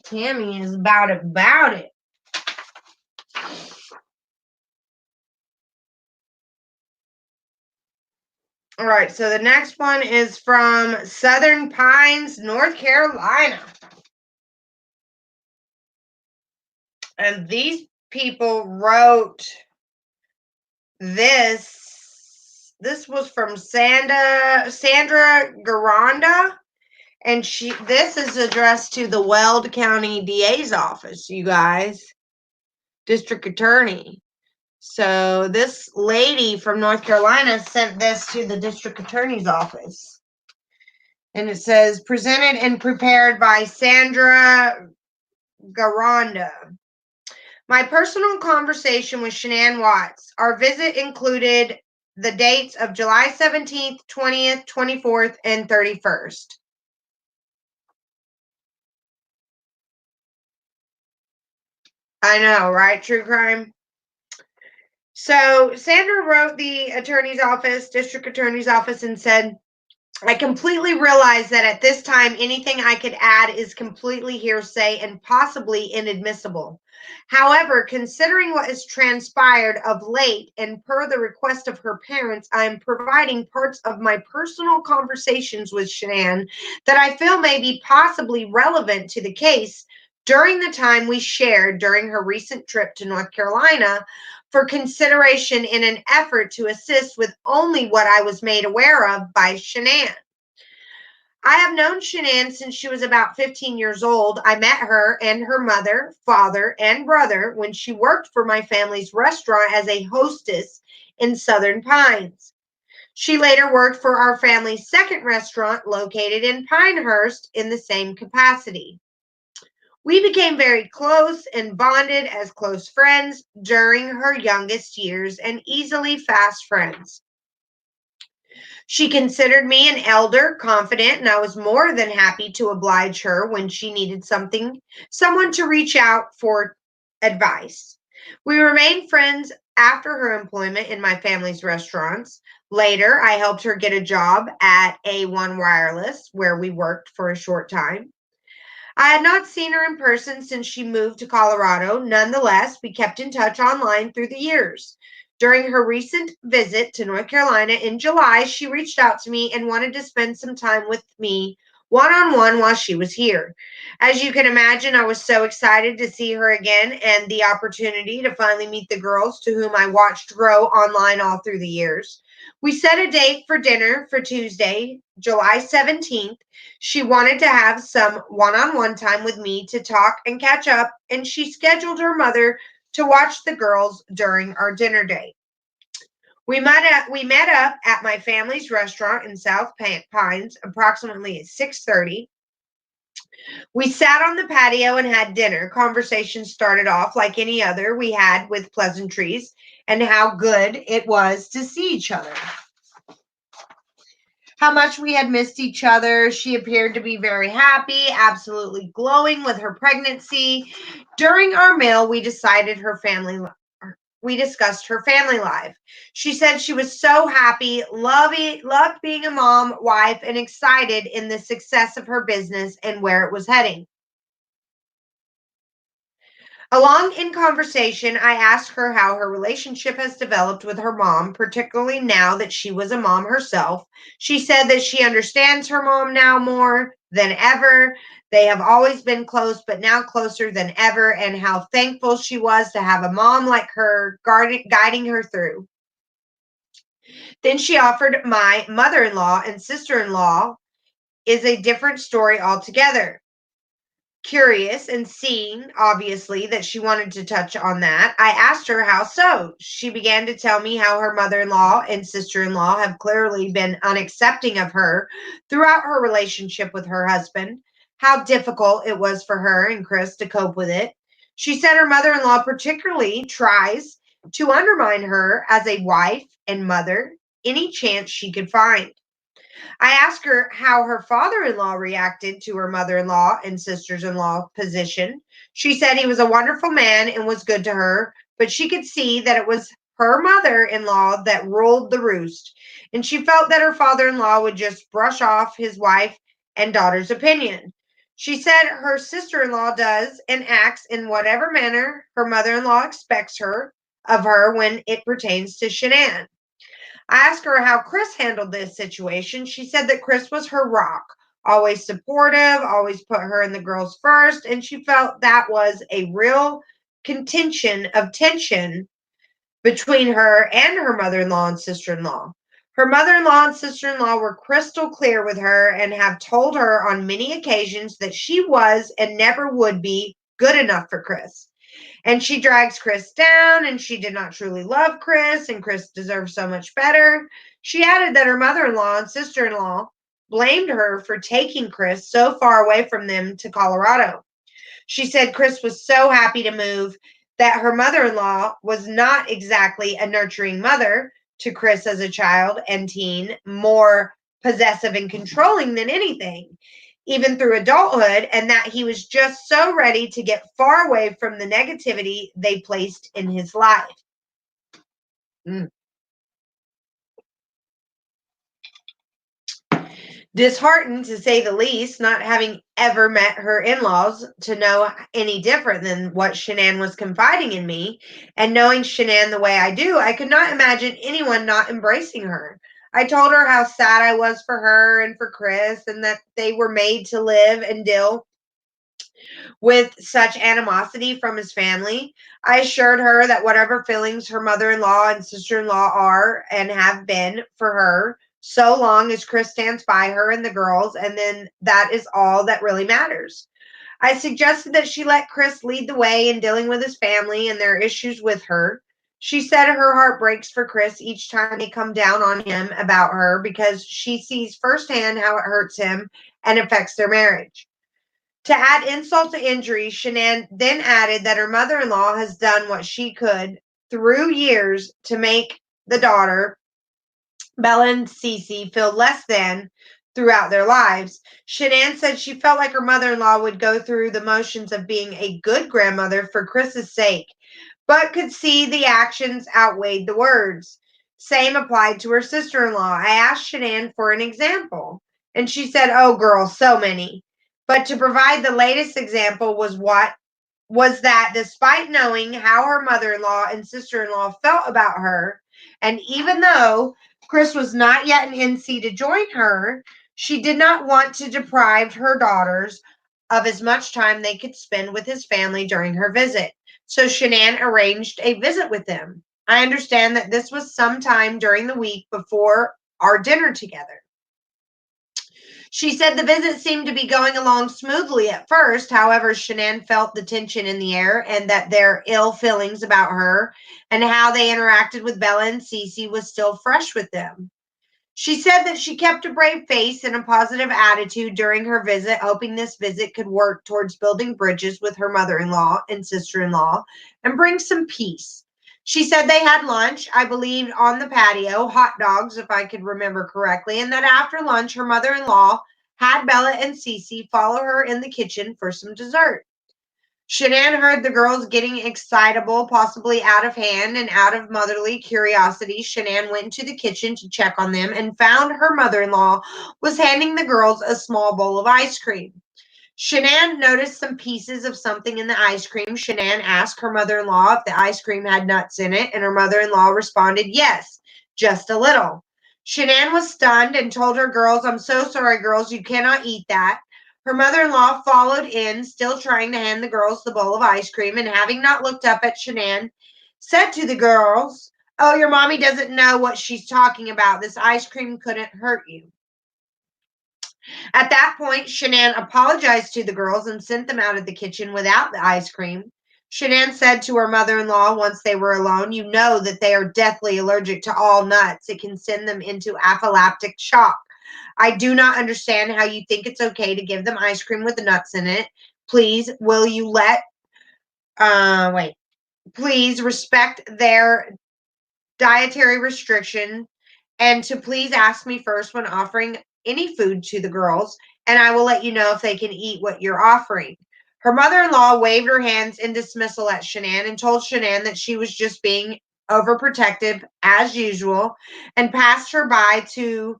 Tammy is about it. All right, so the next one is from Southern Pines, North Carolina. And these people wrote this. This was from Sandra Garanda. And this is addressed to the Weld County DA's office, you guys. District Attorney. So this lady from North Carolina sent this to the District Attorney's office. And it says, presented and prepared by Sandra Garanda. My personal conversation with Shanann Watts. Our visit included the dates of July 17th, 20th, 24th, and 31st. I know, right? True crime. So Sandra wrote the district attorney's office, and said, I completely realize that at this time, anything I could add is completely hearsay and possibly inadmissible. However, considering what has transpired of late and per the request of her parents, I am providing parts of my personal conversations with Shanann that I feel may be possibly relevant to the case during the time we shared during her recent trip to North Carolina for consideration in an effort to assist with only what I was made aware of by Shanann. I have known Shanann since she was about 15 years old. I met her and her mother, father, and brother when she worked for my family's restaurant as a hostess in Southern Pines. She later worked for our family's second restaurant located in Pinehurst in the same capacity. We became very close and bonded as close friends during her youngest years and easily fast friends. She considered me an elder, confident, and I was more than happy to oblige her when she needed someone to reach out for advice. We remained friends after her employment in my family's restaurants. Later, I helped her get a job at A1 Wireless, where we worked for a short time. I had not seen her in person since she moved to Colorado. Nonetheless, we kept in touch online through the years. During her recent visit to North Carolina in July, she reached out to me and wanted to spend some time with me one-on-one while she was here. As you can imagine, I was so excited to see her again and the opportunity to finally meet the girls to whom I watched grow online all through the years. We set a date for dinner for Tuesday, July 17th. She wanted to have some one-on-one time with me to talk and catch up, and she scheduled her mother to watch the girls during our dinner date. We met up at my family's restaurant in South Pines approximately at 6:30. We sat on the patio and had dinner. Conversation started off like any other we had, with pleasantries and how good it was to see each other. How much we had missed each other. She appeared to be very happy, absolutely glowing with her pregnancy. During our meal, we we discussed her family life. She said she was so happy, loved being a mom, wife, and excited in the success of her business and where it was heading. Along in conversation, I asked her how her relationship has developed with her mom, particularly now that she was a mom herself. She said that she understands her mom now more than ever. They have always been close, but now closer than ever, and how thankful she was to have a mom like her guiding her through. Then she offered my mother in law and sister in law is a different story altogether. Curious and seeing, obviously, that she wanted to touch on that, I asked her how so. She began to tell me how her mother in law and sister in law have clearly been unaccepting of her throughout her relationship with her husband, how difficult it was for her and Chris to cope with it. She said her mother in law particularly tries to undermine her as a wife and mother any chance she could find. I asked her how her father in law reacted to her mother in law and sisters in law position. She said he was a wonderful man and was good to her, but she could see that it was her mother in law that ruled the roost. And she felt that her father in law would just brush off his wife and daughter's opinion. She said her sister in law does and acts in whatever manner her mother in law expects her of her when it pertains to Shanann. I asked her how Chris handled this situation. She said that Chris was her rock, always supportive, always put her and the girls first, and she felt that was a real contention of tension between her and her mother in law and sister in law. Her mother in law and sister in law were crystal clear with her and have told her on many occasions that she was and never would be good enough for Chris. And she drags Chris down, and she did not truly love Chris, and Chris deserves so much better. She added that her mother in law and sister in law blamed her for taking Chris so far away from them to Colorado. She said Chris was so happy to move that her mother in law was not exactly a nurturing mother to Chris as a child and teen, more possessive and controlling than anything, even through adulthood, and that he was just so ready to get far away from the negativity they placed in his life. Mm. Disheartened, to say the least, not having ever met her in laws to know any different than what Shanann was confiding in me, and knowing Shanann the way I do, I could not imagine anyone not embracing her. I told her how sad I was for her and for Chris, and that they were made to live and deal with such animosity from his family. I assured her that whatever feelings her mother in law and sister in law are and have been for her, so long as Chris stands by her and the girls, and then that is all that really matters. I suggested that she let Chris lead the way in dealing with his family and their issues with her. She said her heart breaks for Chris each time they come down on him about her because she sees firsthand how it hurts him and affects their marriage. To add insult to injury, Shanann then added that her mother in law has done what she could through years to make the daughter, Bella and Cece, feel less than throughout their lives. Shanann said she felt like her mother in law would go through the motions of being a good grandmother for Chris's sake, but could see the actions outweighed the words. Same applied to her sister in law. I asked Shanann for an example, and she said, "Oh, girl, so many." But to provide the latest example was that despite knowing how her mother in law and sister in law felt about her, and even though Chris was not yet an NC to join her, she did not want to deprive her daughters of as much time they could spend with his family during her visit. So Shanann arranged a visit with them. I understand that this was sometime during the week before our dinner together. She said the visit seemed to be going along smoothly at first. However, Shanann felt the tension in the air and that their ill feelings about her and how they interacted with Bella and Cece was still fresh with them. She said that she kept a brave face and a positive attitude during her visit, hoping this visit could work towards building bridges with her mother in law and sister in law and bring some peace. She said they had lunch, I believe, on the patio, hot dogs, if I could remember correctly, and that after lunch, her mother in law had Bella and Cece follow her in the kitchen for some dessert. Shanann heard the girls getting excitable, possibly out of hand, and out of motherly curiosity, Shanann went into the kitchen to check on them and found her mother-in-law was handing the girls a small bowl of ice cream. Shanann noticed some pieces of something in the ice cream. Shanann asked her mother-in-law if the ice cream had nuts in it, and her mother-in-law responded, yes, just a little. Shanann was stunned and told her girls, I'm so sorry, girls, you cannot eat that. Her mother-in-law followed in, still trying to hand the girls the bowl of ice cream, and having not looked up at Shanann, said to the girls, oh, your mommy doesn't know what she's talking about. This ice cream couldn't hurt you. At that point, Shanann apologized to the girls and sent them out of the kitchen without the ice cream. Shanann said to her mother-in-law once they were alone, you know that they are deathly allergic to all nuts. It can send them into anaphylactic shock. I do not understand how you think it's okay to give them ice cream with the nuts in it. Please, will you please respect their dietary restriction and to please ask me first when offering any food to the girls, and I will let you know if they can eat what you're offering. Her mother-in-law waved her hands in dismissal at Shanann and told Shanann that she was just being overprotective as usual and passed her by to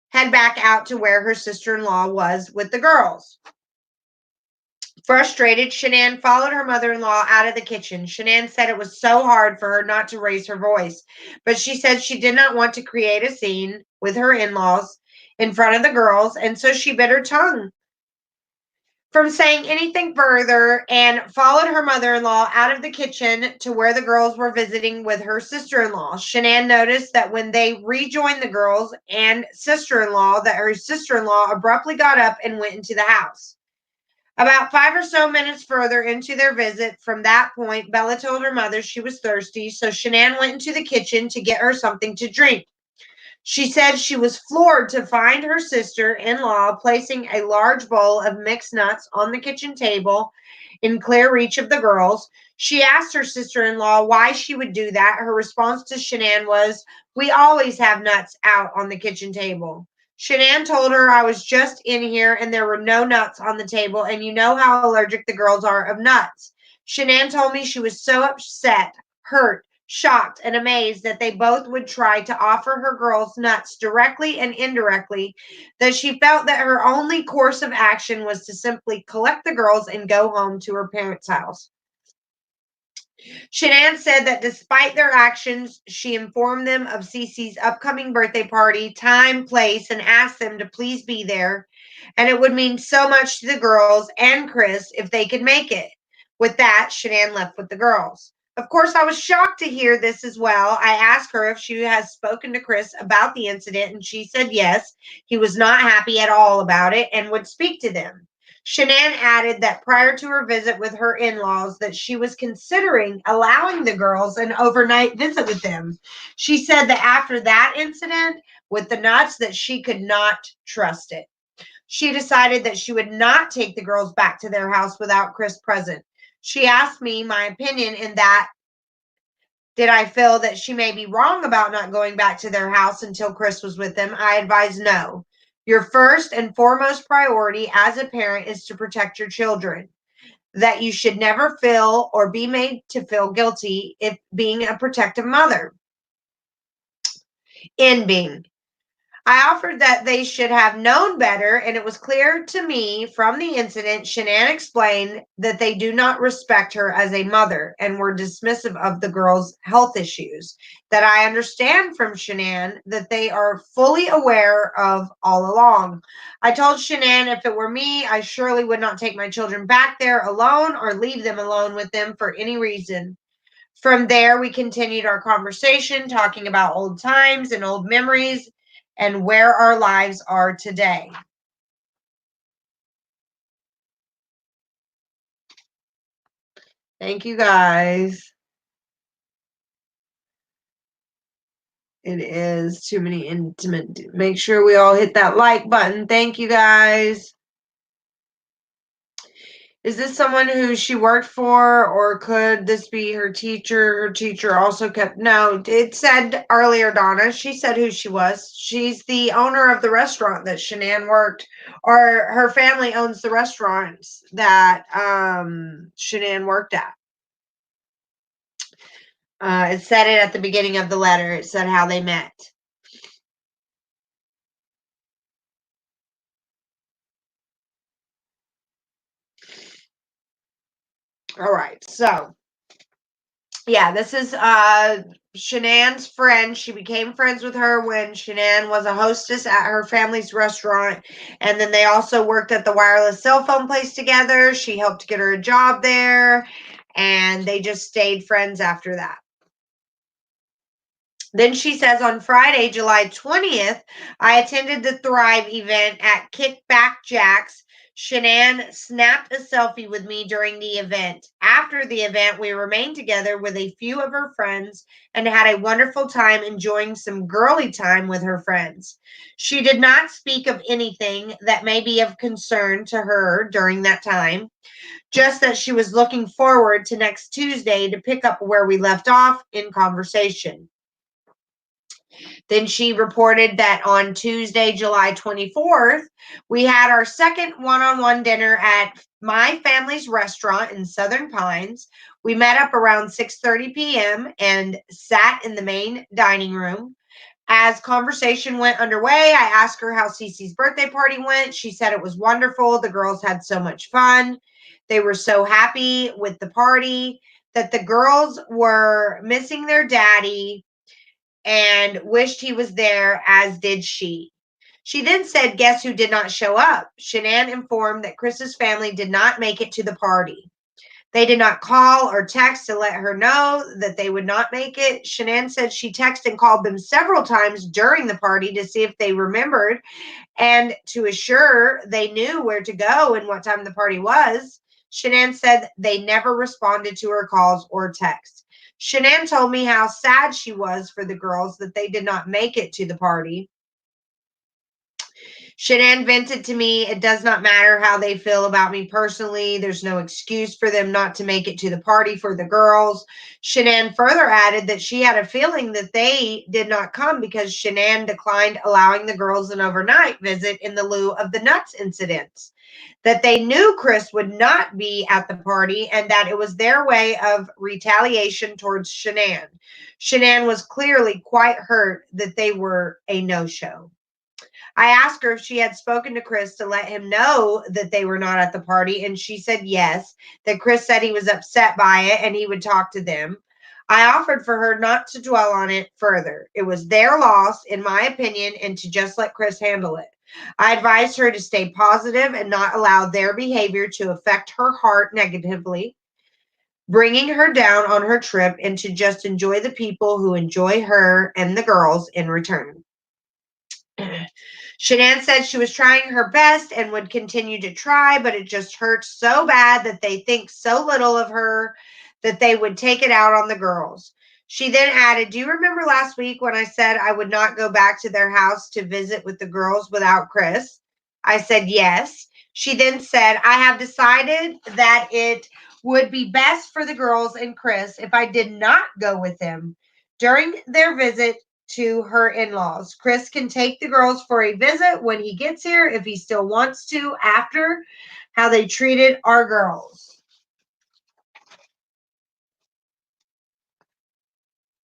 head back out to where her sister-in-law was with the girls. Frustrated, Shanann followed her mother-in-law out of the kitchen. Shanann said it was so hard for her not to raise her voice, but she said she did not want to create a scene with her in-laws in front of the girls, and so she bit her tongue from saying anything further and followed her mother-in-law out of the kitchen to where the girls were visiting with her sister-in-law. Shanann noticed that when they rejoined the girls and sister-in-law, that her sister-in-law abruptly got up and went into the house. About 5 or so minutes further into their visit, from that point, Bella told her mother she was thirsty, so Shanann went into the kitchen to get her something to drink. She said she was floored to find her sister-in-law placing a large bowl of mixed nuts on the kitchen table in clear reach of the girls. She asked her sister-in-law why she would do that. Her response to Shanann was, we always have nuts out on the kitchen table. Shanann told her I was just in here and there were no nuts on the table, and you know how allergic the girls are of nuts. Shanann told me she was so upset, hurt, shocked, and amazed that they both would try to offer her girls nuts directly and indirectly, that she felt that her only course of action was to simply collect the girls and go home to her parents' house. Shanann said that despite their actions, she informed them of Cece's upcoming birthday party, time, place, and asked them to please be there. And it would mean so much to the girls and Chris if they could make it. With that, Shanann left with the girls. Of course, I was shocked to hear this as well. I asked her if she has spoken to Chris about the incident, and she said yes. He was not happy at all about it and would speak to them. Shanann added that prior to her visit with her in-laws that she was considering allowing the girls an overnight visit with them. She said that after that incident with the nuts that she could not trust it. She decided that she would not take the girls back to their house without Chris present. She asked me my opinion in that did I feel that she may be wrong about not going back to their house until Chris was with them? I advised no. Your first and foremost priority as a parent is to protect your children. That you should never feel or be made to feel guilty if being a protective mother. In being. I offered that they should have known better, and it was clear to me from the incident, Shanann explained that they do not respect her as a mother and were dismissive of the girls' health issues. That I understand from Shanann that they are fully aware of all along. I told Shanann if it were me, I surely would not take my children back there alone or leave them alone with them for any reason. From there, we continued our conversation, talking about old times and old memories and where our lives are today. Thank you, guys. It is too many intimate. Make sure we all hit that like button. Thank you, guys. Is this someone who she worked for, or could this be her teacher? Her teacher also kept. No, it said earlier, Donna. She said who she was. She's the owner of the restaurant that Shanann worked, or her family owns the restaurants that Shanann worked at. It said it at the beginning of the letter. It said how they met. All right, so yeah, this is Shanann's friend. She became friends with her when Shanann was a hostess at her family's restaurant. And then they also worked at the wireless cell phone place together. She helped get her a job there. And they just stayed friends after that. Then she says on Friday, July 20th, I attended the Thrive event at Kickback Jack's. Shanann snapped a selfie with me during the event. After the event, we remained together with a few of her friends and had a wonderful time enjoying some girly time with her friends. She did not speak of anything that may be of concern to her during that time, just that she was looking forward to next Tuesday to pick up where we left off in conversation. Then she reported that on Tuesday, July 24th, we had our second one-on-one dinner at my family's restaurant in Southern Pines. We met up around 6:30 p.m. and sat in the main dining room. As conversation went underway, I asked her how Cece's birthday party went. She said it was wonderful. The girls had so much fun. They were so happy with the party that the girls were missing their daddy and wished he was there, as did she. She then said, guess who did not show up? Shanann informed that Chris's family did not make it to the party. They did not call or text to let her know that they would not make it. Shanann said she texted and called them several times during the party to see if they remembered and to assure they knew where to go and what time the party was. Shanann said they never responded to her calls or texts. Shanann told me how sad she was for the girls that they did not make it to the party. Shanann vented to me, it does not matter how they feel about me personally. There's no excuse for them not to make it to the party for the girls. Shanann further added that she had a feeling that they did not come because Shanann declined allowing the girls an overnight visit in the lieu of the nuts incidents. That they knew Chris would not be at the party and that it was their way of retaliation towards Shanann. Shanann was clearly quite hurt that they were a no-show. I asked her if she had spoken to Chris to let him know that they were not at the party, and she said yes, that Chris said he was upset by it and he would talk to them. I offered for her not to dwell on it further. It was their loss, in my opinion, and to just let Chris handle it. I advised her to stay positive and not allow their behavior to affect her heart negatively, bringing her down on her trip, and to just enjoy the people who enjoy her and the girls in return. Shanann said she was trying her best and would continue to try, but it just hurts so bad that they think so little of her that they would take it out on the girls. She then added, do you remember last week when I said I would not go back to their house to visit with the girls without Chris? I said yes. She then said, I have decided that it would be best for the girls and Chris if I did not go with them during their visit to her in-laws. Chris can take the girls for a visit when he gets here if he still wants to after how they treated our girls.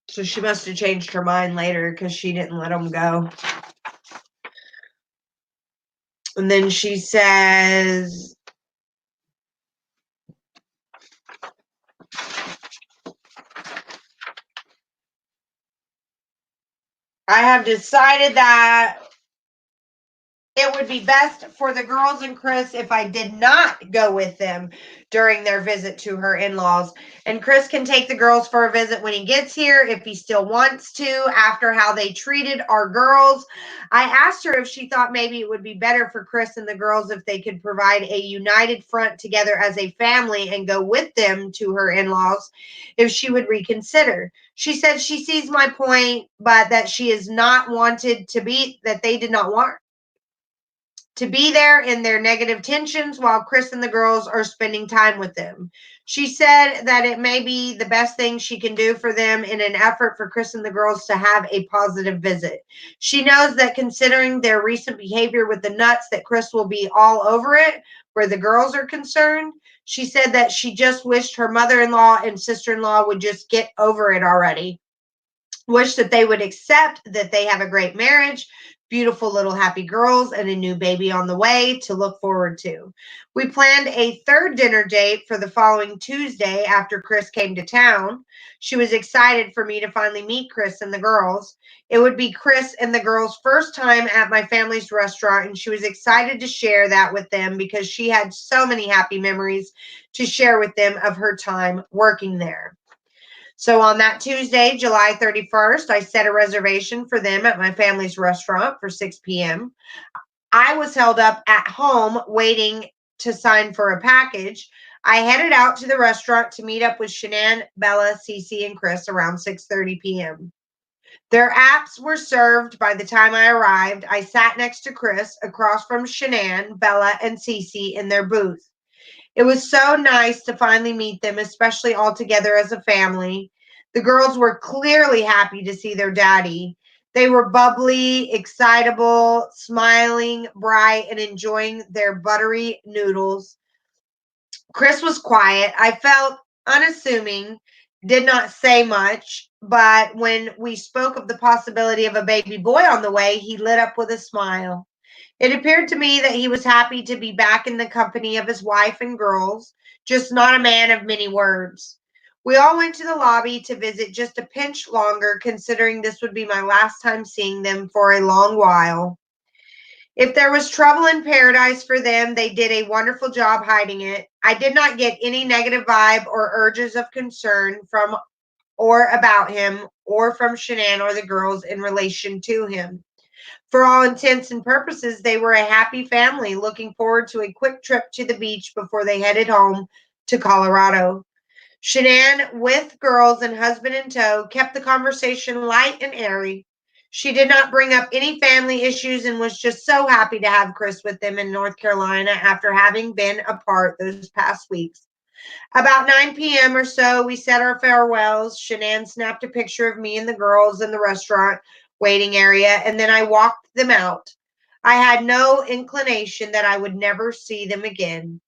So she must have changed her mind later because she didn't let them go. And then she says, I have decided that it would be best for the girls and Chris if I did not go with them during their visit to her in-laws. And Chris can take the girls for a visit when he gets here if he still wants to after how they treated our girls. I asked her if she thought maybe it would be better for Chris and the girls if they could provide a united front together as a family and go with them to her in-laws, if she would reconsider. She said she sees my point, but that she is not wanted to be, that they did not want to be there in their negative tensions while Chris and the girls are spending time with them. She said that it may be the best thing she can do for them in an effort for Chris and the girls to have a positive visit. She knows that considering their recent behavior with the nuts, that Chris will be all over it where the girls are concerned. She said that she just wished her mother-in-law and sister-in-law would just get over it already. Wish that they would accept that they have a great marriage, beautiful little happy girls, and a new baby on the way to look forward to. We planned a third dinner date for the following Tuesday after Chris came to town. She was excited for me to finally meet Chris and the girls. It would be Chris and the girls' first time at my family's restaurant, and she was excited to share that with them because she had so many happy memories to share with them of her time working there. So on that Tuesday, July 31st, I set a reservation for them at my family's restaurant for 6 p.m. I was held up at home waiting to sign for a package. I headed out to the restaurant to meet up with Shanann, Bella, Cece, and Chris around 6:30 p.m. Their apps were served by the time I arrived. I sat next to Chris across from Shanann, Bella, and Cece in their booth. It was so nice to finally meet them, especially all together as a family. The girls were clearly happy to see their daddy. They were bubbly, excitable, smiling, bright, and enjoying their buttery noodles. Chris was quiet. I felt unassuming, did not say much, but when we spoke of the possibility of a baby boy on the way, he lit up with a smile. It appeared to me that he was happy to be back in the company of his wife and girls, just not a man of many words. We all went to the lobby to visit just a pinch longer, considering this would be my last time seeing them for a long while. If there was trouble in paradise for them, they did a wonderful job hiding it. I did not get any negative vibe or urges of concern from or about him or from Shanann or the girls in relation to him. For all intents and purposes, they were a happy family looking forward to a quick trip to the beach before they headed home to Colorado. Shanann, with girls and husband in tow, kept the conversation light and airy. She did not bring up any family issues and was just so happy to have Chris with them in North Carolina after having been apart those past weeks. About 9 p.m. or so, we said our farewells. Shanann snapped a picture of me and the girls in the restaurant waiting area, and then I walked them out. I had no inclination that I would never see them again.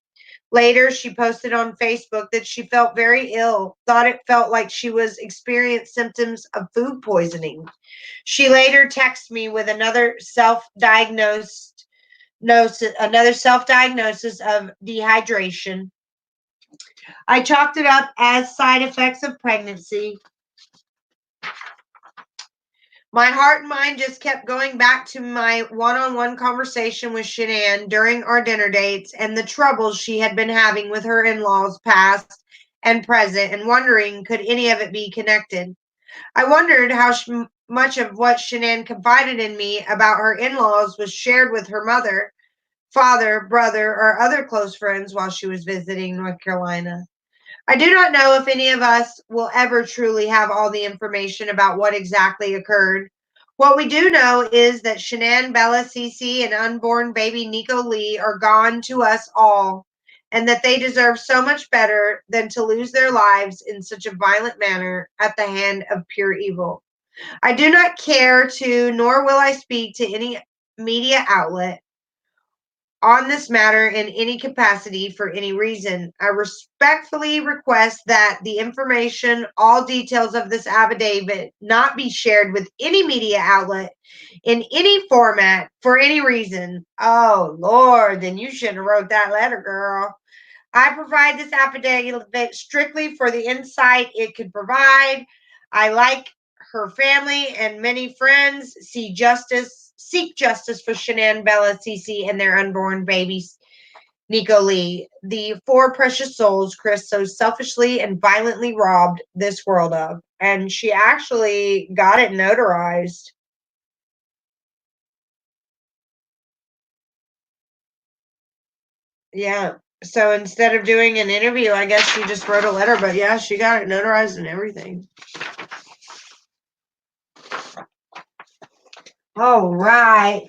Later, she posted on Facebook that she felt very ill, thought it felt like she was experiencing symptoms of food poisoning. She later texted me with another self-diagnosis of dehydration. I chalked it up as side effects of pregnancy. My heart and mind just kept going back to my one-on-one conversation with Shanann during our dinner dates and the troubles she had been having with her in-laws past and present, and wondering could any of it be connected. I wondered how much of what Shanann confided in me about her in-laws was shared with her mother, father, brother, or other close friends while she was visiting North Carolina. I do not know if any of us will ever truly have all the information about what exactly occurred. What we do know is that Shanann, Bella, Cece, and unborn baby Nico Lee are gone to us all, and that they deserve so much better than to lose their lives in such a violent manner at the hand of pure evil. I do not care to, nor will I speak to any media outlet on this matter in any capacity for any reason. I respectfully request that the information, all details of this affidavit, not be shared with any media outlet in any format for any reason. Oh, Lord, then you shouldn't have wrote that letter, girl. I provide this affidavit strictly for the insight it could provide. I, like her family and many friends, seek justice for Shanann, Bella, Cece, and their unborn babies, Nico Lee, the four precious souls Chris so selfishly and violently robbed this world of. And she actually got it notarized. Yeah. So instead of doing an interview, I guess she just wrote a letter, but yeah, she got it notarized and everything. All right.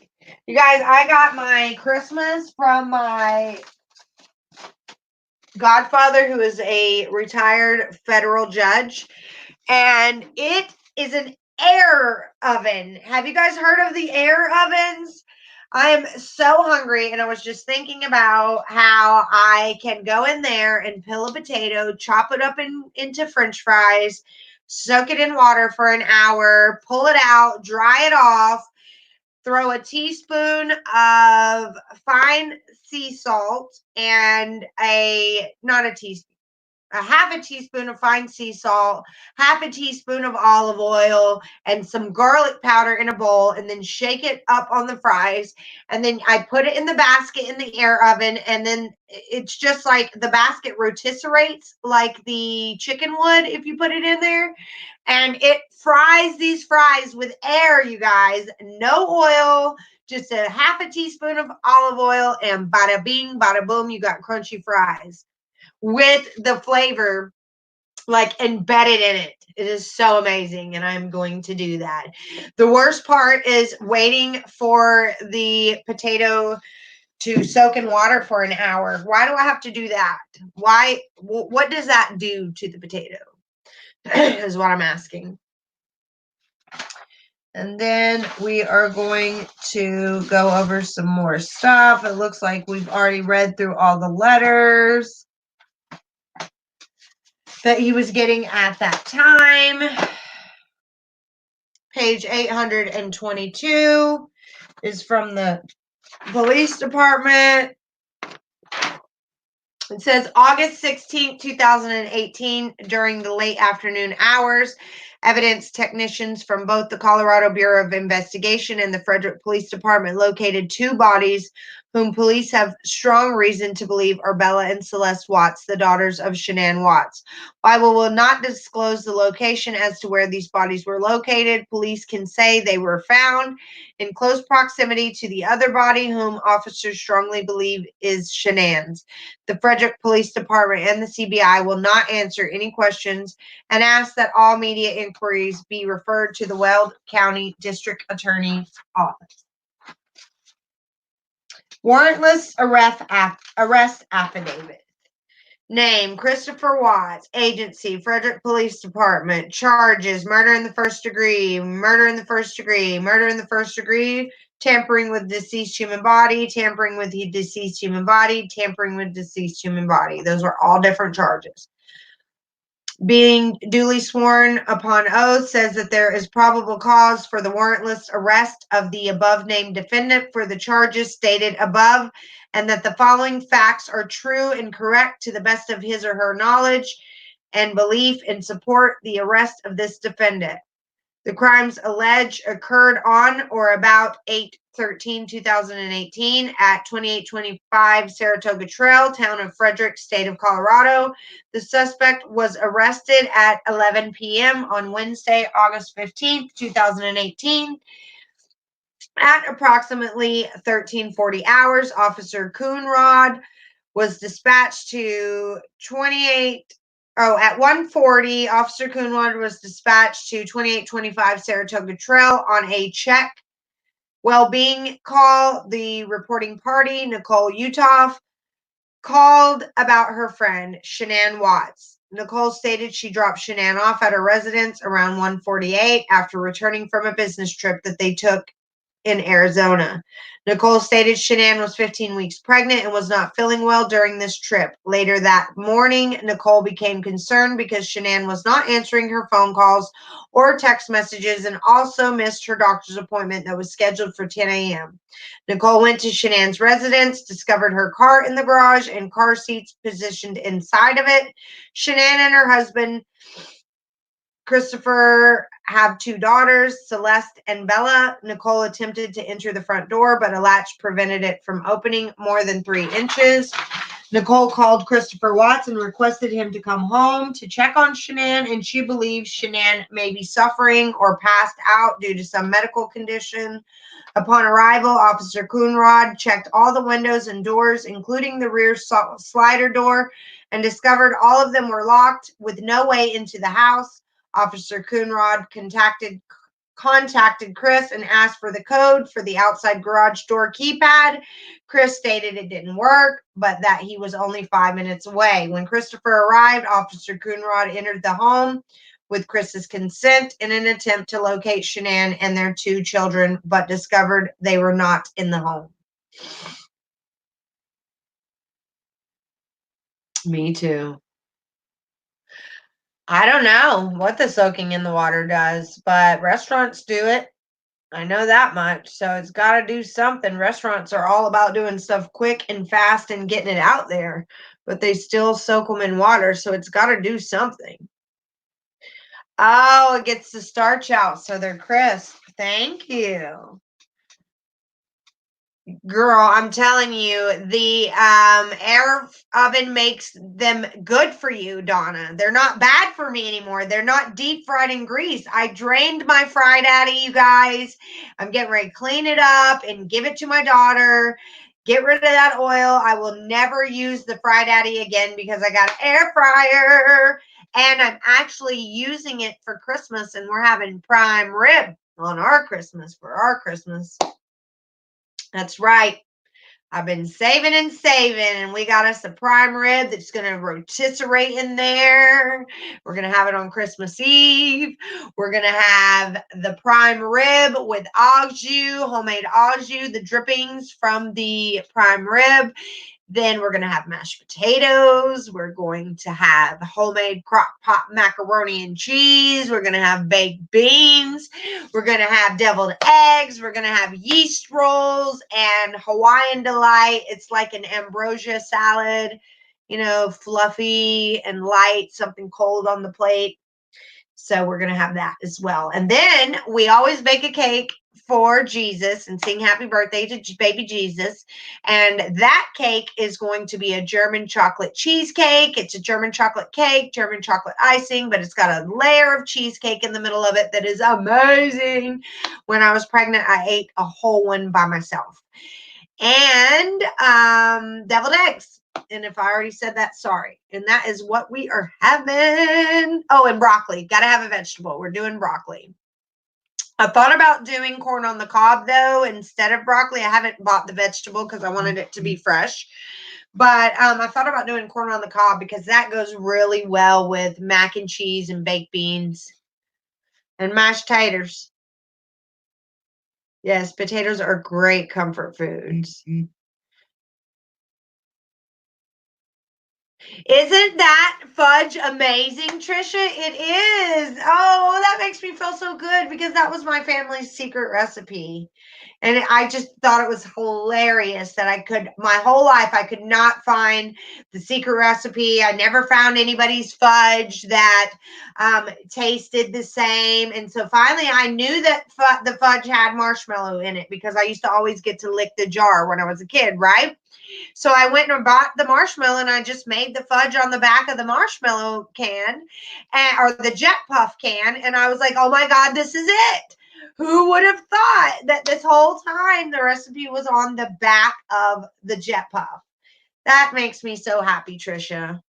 You guys, I got my Christmas from my godfather, who is a retired federal judge, and it is an air oven. Have you guys heard of the air ovens? I am so hungry, and I was just thinking about how I can go in there and peel a potato, chop it up into French fries, soak it in water for an hour, pull it out, dry it off, throw a teaspoon of fine sea salt and a half a teaspoon of fine sea salt, half a teaspoon of olive oil, and some garlic powder in a bowl, and then shake it up on the fries. And then I put it in the basket in the air oven, and then it's just like the basket rotisseries like the chicken would if you put it in there. And it fries these fries with air, you guys. No oil, just a half a teaspoon of olive oil, and bada bing, bada boom, you got crunchy fries with the flavor like embedded in it. It is so amazing, and I'm going to do that. The worst part is waiting for the potato to soak in water for an hour. Why do I have to do that? Why? What does that do to the potato? Is what I'm asking. And then we are going to go over some more stuff. It looks like we've already read through all the letters that he was getting at that time. Page 822 is from the police department. It says August 16th, 2018, during the late afternoon hours, evidence technicians from both the Colorado Bureau of Investigation and the Frederick Police Department located two bodies whom police have strong reason to believe are Bella and Celeste Watts, the daughters of Shanann Watts. While we will not disclose the location as to where these bodies were located, police can say they were found in close proximity to the other body, whom officers strongly believe is Shanann's. The Frederick Police Department and the CBI will not answer any questions and ask that all media inquiries be referred to the Weld County District Attorney's Office. Warrantless arrest affidavit. Name, Christopher Watts. Agency, Frederick Police Department. Charges, murder in the first degree, murder in the first degree, murder in the first degree, tampering with deceased human body, tampering with deceased human body, tampering with deceased human body. Those are all different charges. Being duly sworn upon oath, says that there is probable cause for the warrantless arrest of the above named defendant for the charges stated above, and that the following facts are true and correct to the best of his or her knowledge and belief in support the arrest of this defendant. The crimes alleged occurred on or about 8/13/2018 at 2825 Saratoga Trail, town of Frederick, state of Colorado. The suspect was arrested at 11 p.m. on Wednesday, August 15th, 2018. At approximately 1340 hours, Officer Coonrod was dispatched to at 1:40, Officer Coonrod was dispatched to 2825 Saratoga Trail on a check well-being call. The reporting party, Nicole Utoff, called about her friend, Shanann Watts. Nicole stated she dropped Shanann off at her residence around 1:48 after returning from a business trip that they took in Arizona. Nicole stated Shanann was 15 weeks pregnant and was not feeling well during this trip. Later that morning, Nicole became concerned because Shanann was not answering her phone calls or text messages and also missed her doctor's appointment that was scheduled for 10 a.m. Nicole went to Shanann's residence, discovered her car in the garage and car seats positioned inside of it. Shanann and her husband, Christopher, have two daughters, Celeste and Bella. Nicole attempted to enter the front door, but a latch prevented it from opening more than 3 inches. Nicole called Christopher Watts and requested him to come home to check on Shanann, and she believes Shanann may be suffering or passed out due to some medical condition. Upon arrival, Officer Coonrod checked all the windows and doors, including the rear slider door, and discovered all of them were locked with no way into the house. Officer Coonrod contacted contacted Chris and asked for the code for the outside garage door keypad. Chris stated it didn't work, but that he was only 5 minutes away. When Christopher arrived, Officer Coonrod entered the home with Chris's consent in an attempt to locate Shanann and their 2 children, but discovered they were not in the home. Me too. I don't know what the soaking in the water does, but restaurants do it. I know that much. So it's got to do something. Restaurants are all about doing stuff quick and fast and getting it out there, but they still soak them in water. So it's got to do something. Oh, it gets the starch out so they're crisp. Thank you. Girl, I'm telling you, the air oven makes them good for you, Donna. They're not bad for me anymore. They're not deep fried in grease. I drained my Fry Daddy, you guys. I'm getting ready to clean it up and give it to my daughter. Get rid of that oil. I will never use the Fry Daddy again because I got an air fryer. And I'm actually using it for Christmas, and we're having prime rib on our Christmas for our Christmas. That's right. I've been saving and saving, and we got us a prime rib that's going to rotisserie in there. We're going to have it on Christmas Eve. We're going to have the prime rib with au jus, homemade au jus, the drippings from the prime rib. Then we're going to have mashed potatoes. We're going to have homemade crock pot macaroni and cheese. We're going to have baked beans. We're going to have deviled eggs. We're going to have yeast rolls and Hawaiian Delight. It's like an ambrosia salad, you know, fluffy and light, something cold on the plate. So we're going to have that as well. And then we always bake a cake for Jesus and sing happy birthday to baby Jesus. And that cake is going to be a German chocolate cheesecake. It's a German chocolate cake, German chocolate icing, but it's got a layer of cheesecake in the middle of it that is amazing. When I was pregnant, I ate a whole one by myself. And deviled eggs. And if I already said that, sorry. And that is what we are having. Oh, and broccoli. Got to have a vegetable. We're doing broccoli. I thought about doing corn on the cob, though, instead of broccoli. I haven't bought the vegetable because I wanted it to be fresh. But I thought about doing corn on the cob because that goes really well with mac and cheese and baked beans and mashed taters. Yes, potatoes are great comfort foods. Isn't that fudge amazing, Trisha? It is. Oh, that makes me feel so good because that was my family's secret recipe. And I just thought it was hilarious that my whole life, I could not find the secret recipe. I never found anybody's fudge that tasted the same. And so finally, I knew that the fudge had marshmallow in it because I used to always get to lick the jar when I was a kid, right? So I went and bought the marshmallow and I just made the fudge on the back of the marshmallow can or the Jet Puff can. And I was like, oh my God, this is it. Who would have thought that this whole time the recipe was on the back of the Jet Puff? That makes me so happy, Trisha.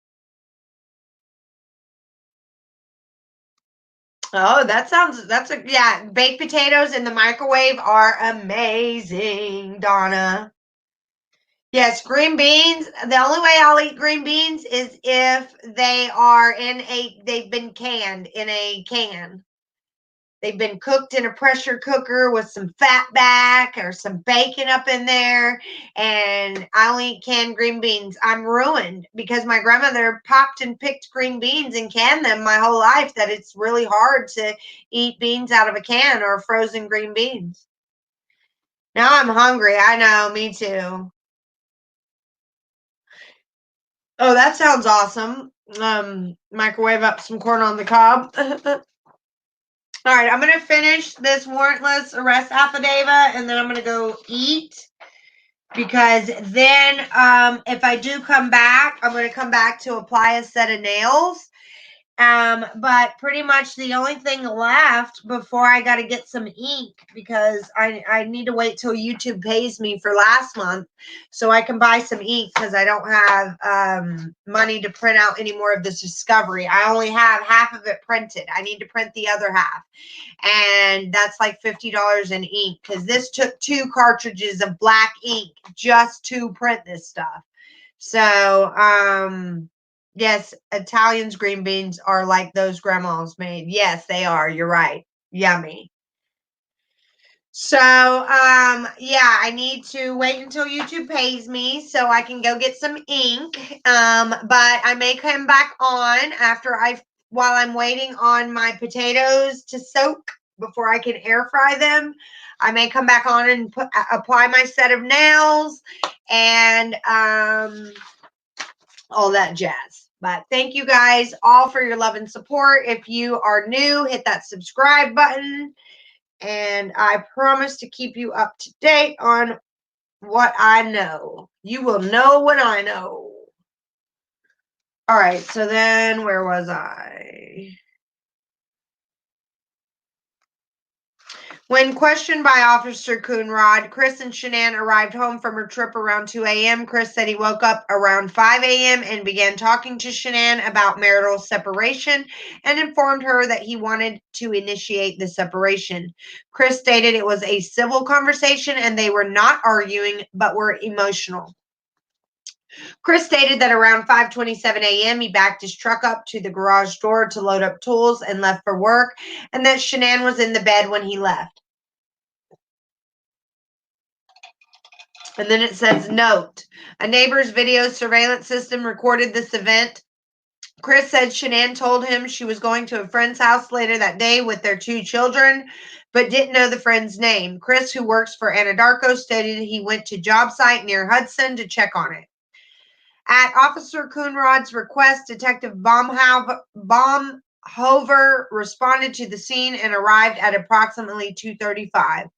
Oh, yeah, baked potatoes in the microwave are amazing, Donna. Yes, green beans. The only way I'll eat green beans is if they've been canned in a can. They've been cooked in a pressure cooker with some fat back or some bacon up in there. And I only eat canned green beans. I'm ruined because my grandmother popped and picked green beans and canned them my whole life, that it's really hard to eat beans out of a can or frozen green beans. Now I'm hungry. I know, me too. Oh, that sounds awesome. Microwave up some corn on the cob. All right, I'm going to finish this warrantless arrest affidavit, and then I'm going to go eat, because then if I do come back, I'm going to come back to apply a set of nails. But pretty much the only thing left before I got to get some ink, because I need to wait till YouTube pays me for last month so I can buy some ink, because I don't have money to print out any more of this Discovery. I only have half of it printed. I need to print the other half. And that's like $50 in ink, because this took 2 cartridges of black ink just to print this stuff. So, yes, Italians' green beans are like those grandma's made. Yes, they are. You're right. Yummy. So, yeah, I need to wait until YouTube pays me so I can go get some ink. But I may come back on while I'm waiting on my potatoes to soak before I can air fry them. I may come back on and apply my set of nails and all that jazz. But thank you guys all for your love and support. If you are new, hit that subscribe button. And I promise to keep you up to date on what I know. You will know what I know. All right, so then where was I? When questioned by Officer Coonrod, Chris and Shanann arrived home from her trip around 2 a.m. Chris said he woke up around 5 a.m. and began talking to Shanann about marital separation and informed her that he wanted to initiate the separation. Chris stated it was a civil conversation and they were not arguing but were emotional. Chris stated that around 5:27 a.m. he backed his truck up to the garage door to load up tools and left for work, and that Shanann was in the bed when he left. And then it says, note, a neighbor's video surveillance system recorded this event. Chris said Shanann told him she was going to a friend's house later that day with their 2 children, but didn't know the friend's name. Chris, who works for Anadarko, stated he went to job site near Hudson to check on it. At Officer Coonrod's request, Detective Baumhover responded to the scene and arrived at approximately 2:35.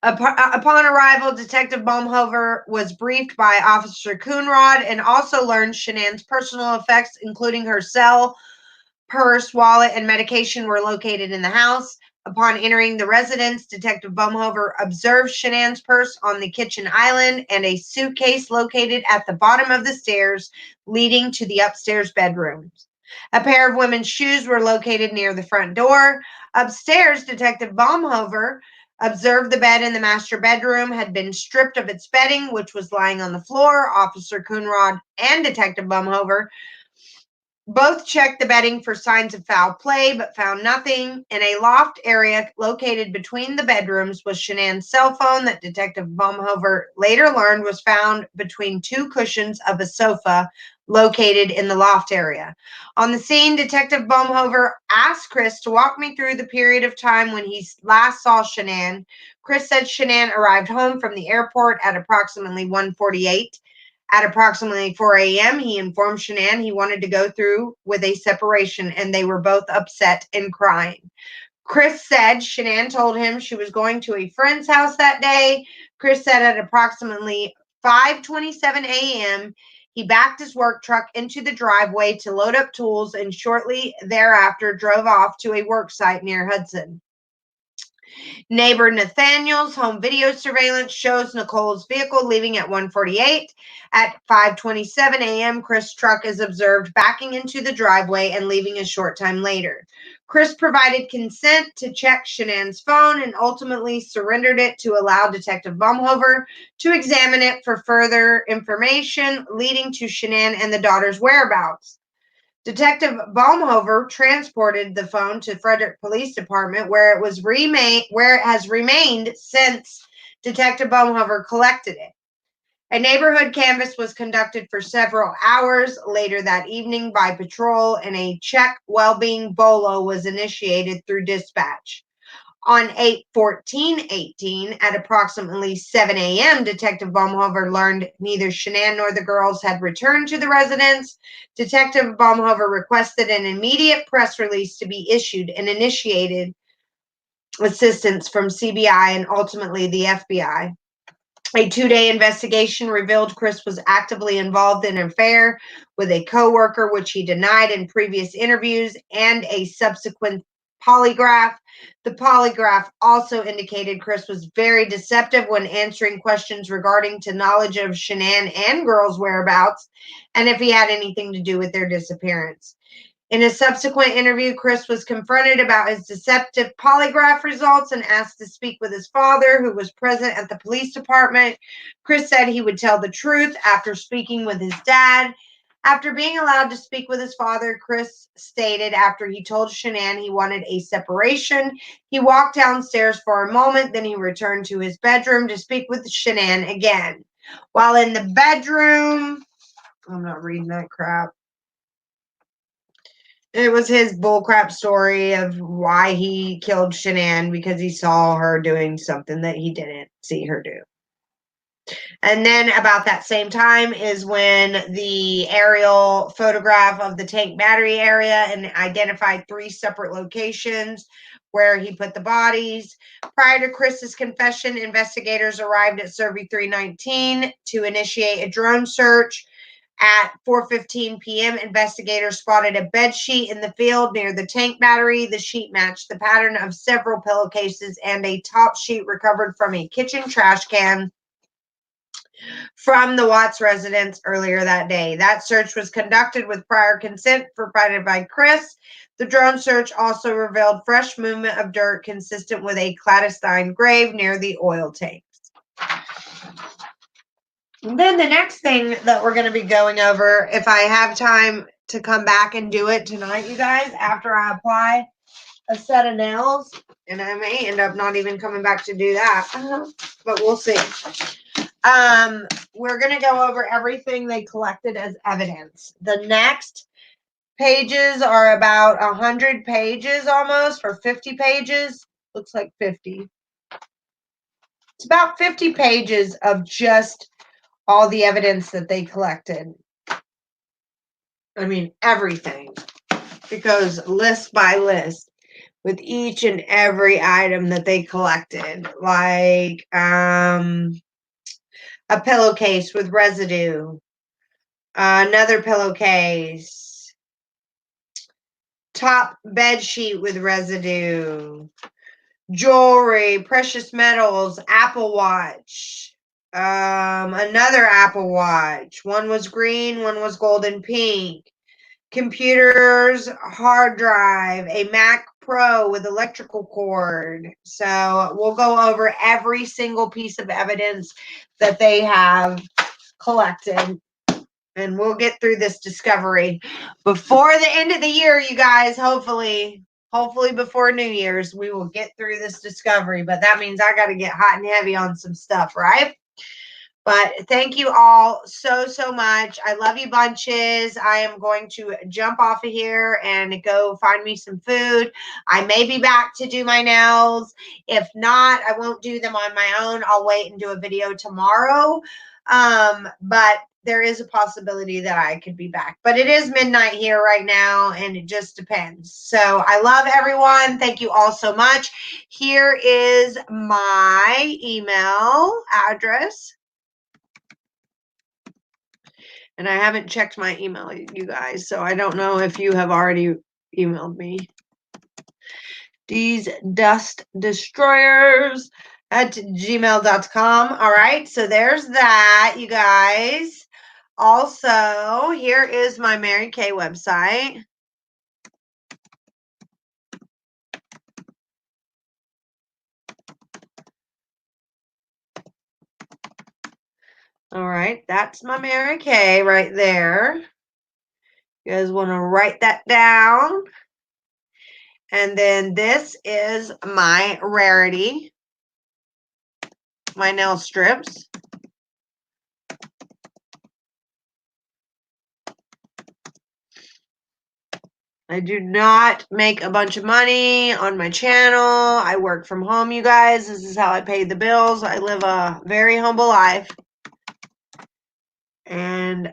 Upon arrival, Detective Baumhover was briefed by Officer Coonrod and also learned Shanann's personal effects, including her cell, purse, wallet, and medication were located in the house. Upon entering the residence, Detective Baumhover observed Shanann's purse on the kitchen island and a suitcase located at the bottom of the stairs leading to the upstairs bedrooms. A pair of women's shoes were located near the front door. Upstairs, Detective Baumhover observed the bed in the master bedroom had been stripped of its bedding, which was lying on the floor. Officer Coonrod and Detective Baumhover both checked the bedding for signs of foul play, but found nothing. In a loft area located between the bedrooms was Shanann's cell phone that Detective Baumhover later learned was found between 2 cushions of a sofa located in the loft area. On the scene, Detective Baumhover asked Chris to walk me through the period of time when he last saw Shanann. Chris said Shanann arrived home from the airport at approximately 1:48. At approximately 4 a.m., he informed Shanann he wanted to go through with a separation, and they were both upset and crying. Chris said Shanann told him she was going to a friend's house that day. Chris said at approximately 5:27 a.m., he backed his work truck into the driveway to load up tools and shortly thereafter drove off to a work site near Hudson. Neighbor Nathaniel's home video surveillance shows Nicole's vehicle leaving at 1:48. At 5:27 a.m., Chris' truck is observed backing into the driveway and leaving a short time later. Chris provided consent to check Shanann's phone and ultimately surrendered it to allow Detective Baumhover to examine it for further information leading to Shanann and the daughter's whereabouts. Detective Baumhover transported the phone to Frederick Police Department, where it has remained since Detective Baumhover collected it. A neighborhood canvass was conducted for several hours later that evening by patrol, and a check well-being bolo was initiated through dispatch. On 8/14/18, at approximately 7 a.m., Detective Baumhover learned neither Shanann nor the girls had returned to the residence. Detective Baumhover requested an immediate press release to be issued and initiated assistance from CBI and ultimately the FBI. A 2-day investigation revealed Chris was actively involved in an affair with a coworker, which he denied in previous interviews, and a subsequent polygraph. The polygraph also indicated Chris was very deceptive when answering questions regarding to knowledge of Shanann and girls' whereabouts and if he had anything to do with their disappearance. In a subsequent interview, Chris was confronted about his deceptive polygraph results and asked to speak with his father, who was present at the police department. Chris said he would tell the truth after speaking with his dad. After being allowed to speak with his father, Chris stated after he told Shanann he wanted a separation, he walked downstairs for a moment, then he returned to his bedroom to speak with Shanann again. While in the bedroom, I'm not reading that crap. It was his bullcrap story of why he killed Shanann because he saw her doing something that he didn't see her do. And then about that same time is when the aerial photograph of the tank battery area and identified 3 separate locations where he put the bodies. Prior to Chris's confession, investigators arrived at Survey 319 to initiate a drone search. At 4:15 p.m., investigators spotted a bed sheet in the field near the tank battery. The sheet matched the pattern of several pillowcases and a top sheet recovered from a kitchen trash can from the Watts residence earlier that day. That search was conducted with prior consent provided by Chris. The drone search also revealed fresh movement of dirt consistent with a clandestine grave near the oil tanks. And then the next thing that we're going to be going over, if I have time to come back and do it tonight, you guys, after I apply a set of nails, and I may end up not even coming back to do that, but we'll see. We're going to go over everything they collected as evidence. The next pages are about 100 pages almost, or 50 pages. Looks like 50. It's about 50 pages of just all the evidence that they collected. I mean, everything. It goes list by list with each and every item that they collected. Like a pillowcase with residue, another pillowcase, top bed sheet with residue, jewelry, precious metals, Apple Watch, another Apple Watch. One was green, one was golden pink. Computers, hard drive, a Mac Pro with electrical cord. So we'll go over every single piece of evidence that they have collected. And we'll get through this discovery before the end of the year, you guys. Hopefully before New Year's, we will get through this discovery. But that means I got to get hot and heavy on some stuff, right? But thank you all so much. I love you bunches. I am going to jump off of here and go find me some food. I may be back to do my nails. If not, I won't do them on my own. I'll wait and do a video tomorrow. But there is a possibility that I could be back. But it is midnight here right now, and it just depends. So I love everyone. Thank you all so much. Here is my email address. And I haven't checked my email, you guys, so I don't know if you have already emailed me. These dust destroyers at gmail.com. All right, so there's that, you guys. Also, here is my Mary Kay website. All right, that's my Mary Kay right there. You guys want to write that down. And then this is my Rarity, my nail strips. I do not make a bunch of money on my channel. I work from home, you guys. This is how I pay the bills. I live a very humble life. And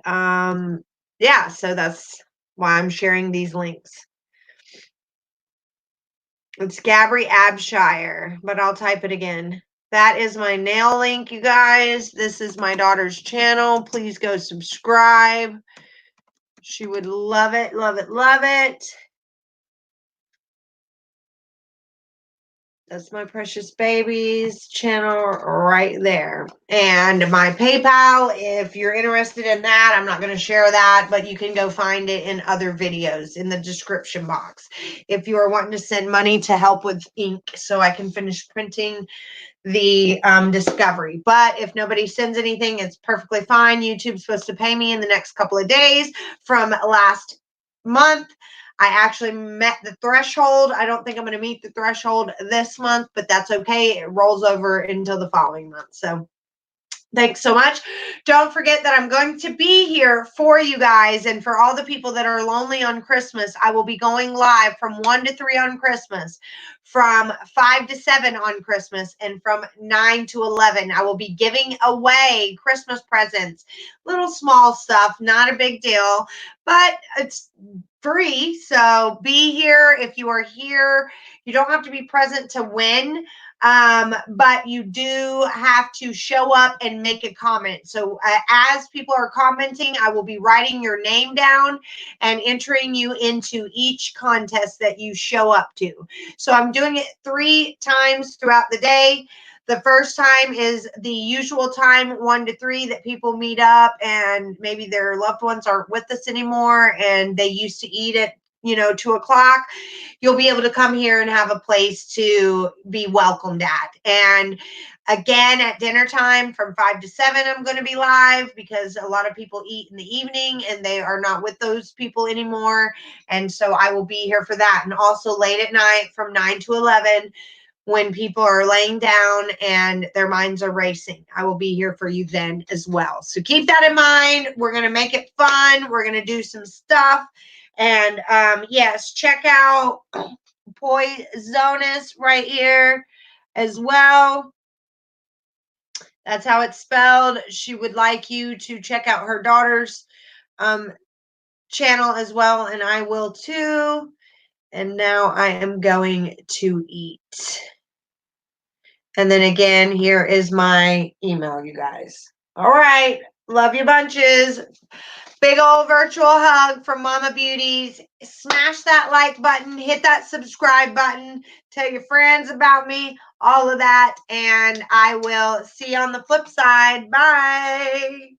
yeah, so that's why I'm sharing these links. It's Gabby Abshire, but I'll type it again. That is my nail link, you guys. This is my daughter's channel. Please go subscribe. She would love it, love it, love it. That's my precious baby's channel right there. And my PayPal, if you're interested in that, I'm not going to share that, but you can go find it in other videos in the description box. If you are wanting to send money to help with ink so I can finish printing the discovery. But if nobody sends anything, it's perfectly fine. YouTube's supposed to pay me in the next couple of days from last month. I actually met the threshold. I don't think I'm going to meet the threshold this month, but that's okay. It rolls over until the following month. So thanks so much. Don't forget that I'm going to be here for you guys. And for all the people that are lonely on Christmas, I will be going live from 1 to 3 on Christmas, from 5 to 7 on Christmas, and from 9 to 11. I will be giving away Christmas presents, little small stuff, not a big deal, but it's free. So be here. If you are here, you don't have to be present to win. But you do have to show up and make a comment. So as people are commenting, I will be writing your name down and entering you into each contest that you show up to. So I'm doing it 3 times throughout the day. The first time is the usual time, 1 to 3, that people meet up and maybe their loved ones aren't with us anymore and they used to eat at 2 o'clock. You'll be able to come here and have a place to be welcomed at. And again, at dinner time from 5 to 7, I'm going to be live because a lot of people eat in the evening and they are not with those people anymore. And so I will be here for that. And also late at night from 9 to 11, when people are laying down and their minds are racing. I will be here for you then as well. So keep that in mind. We're going to make it fun. We're going to do some stuff. And yes, check out Poisonous right here as well. That's how it's spelled. She would like you to check out her daughter's channel as well, and I will too. And now I am going to eat. And then again, here is my email, you guys. All right. Love you bunches. Big old virtual hug from Mama Beauties. Smash that like button. Hit that subscribe button. Tell your friends about me. All of that. And I will see you on the flip side. Bye.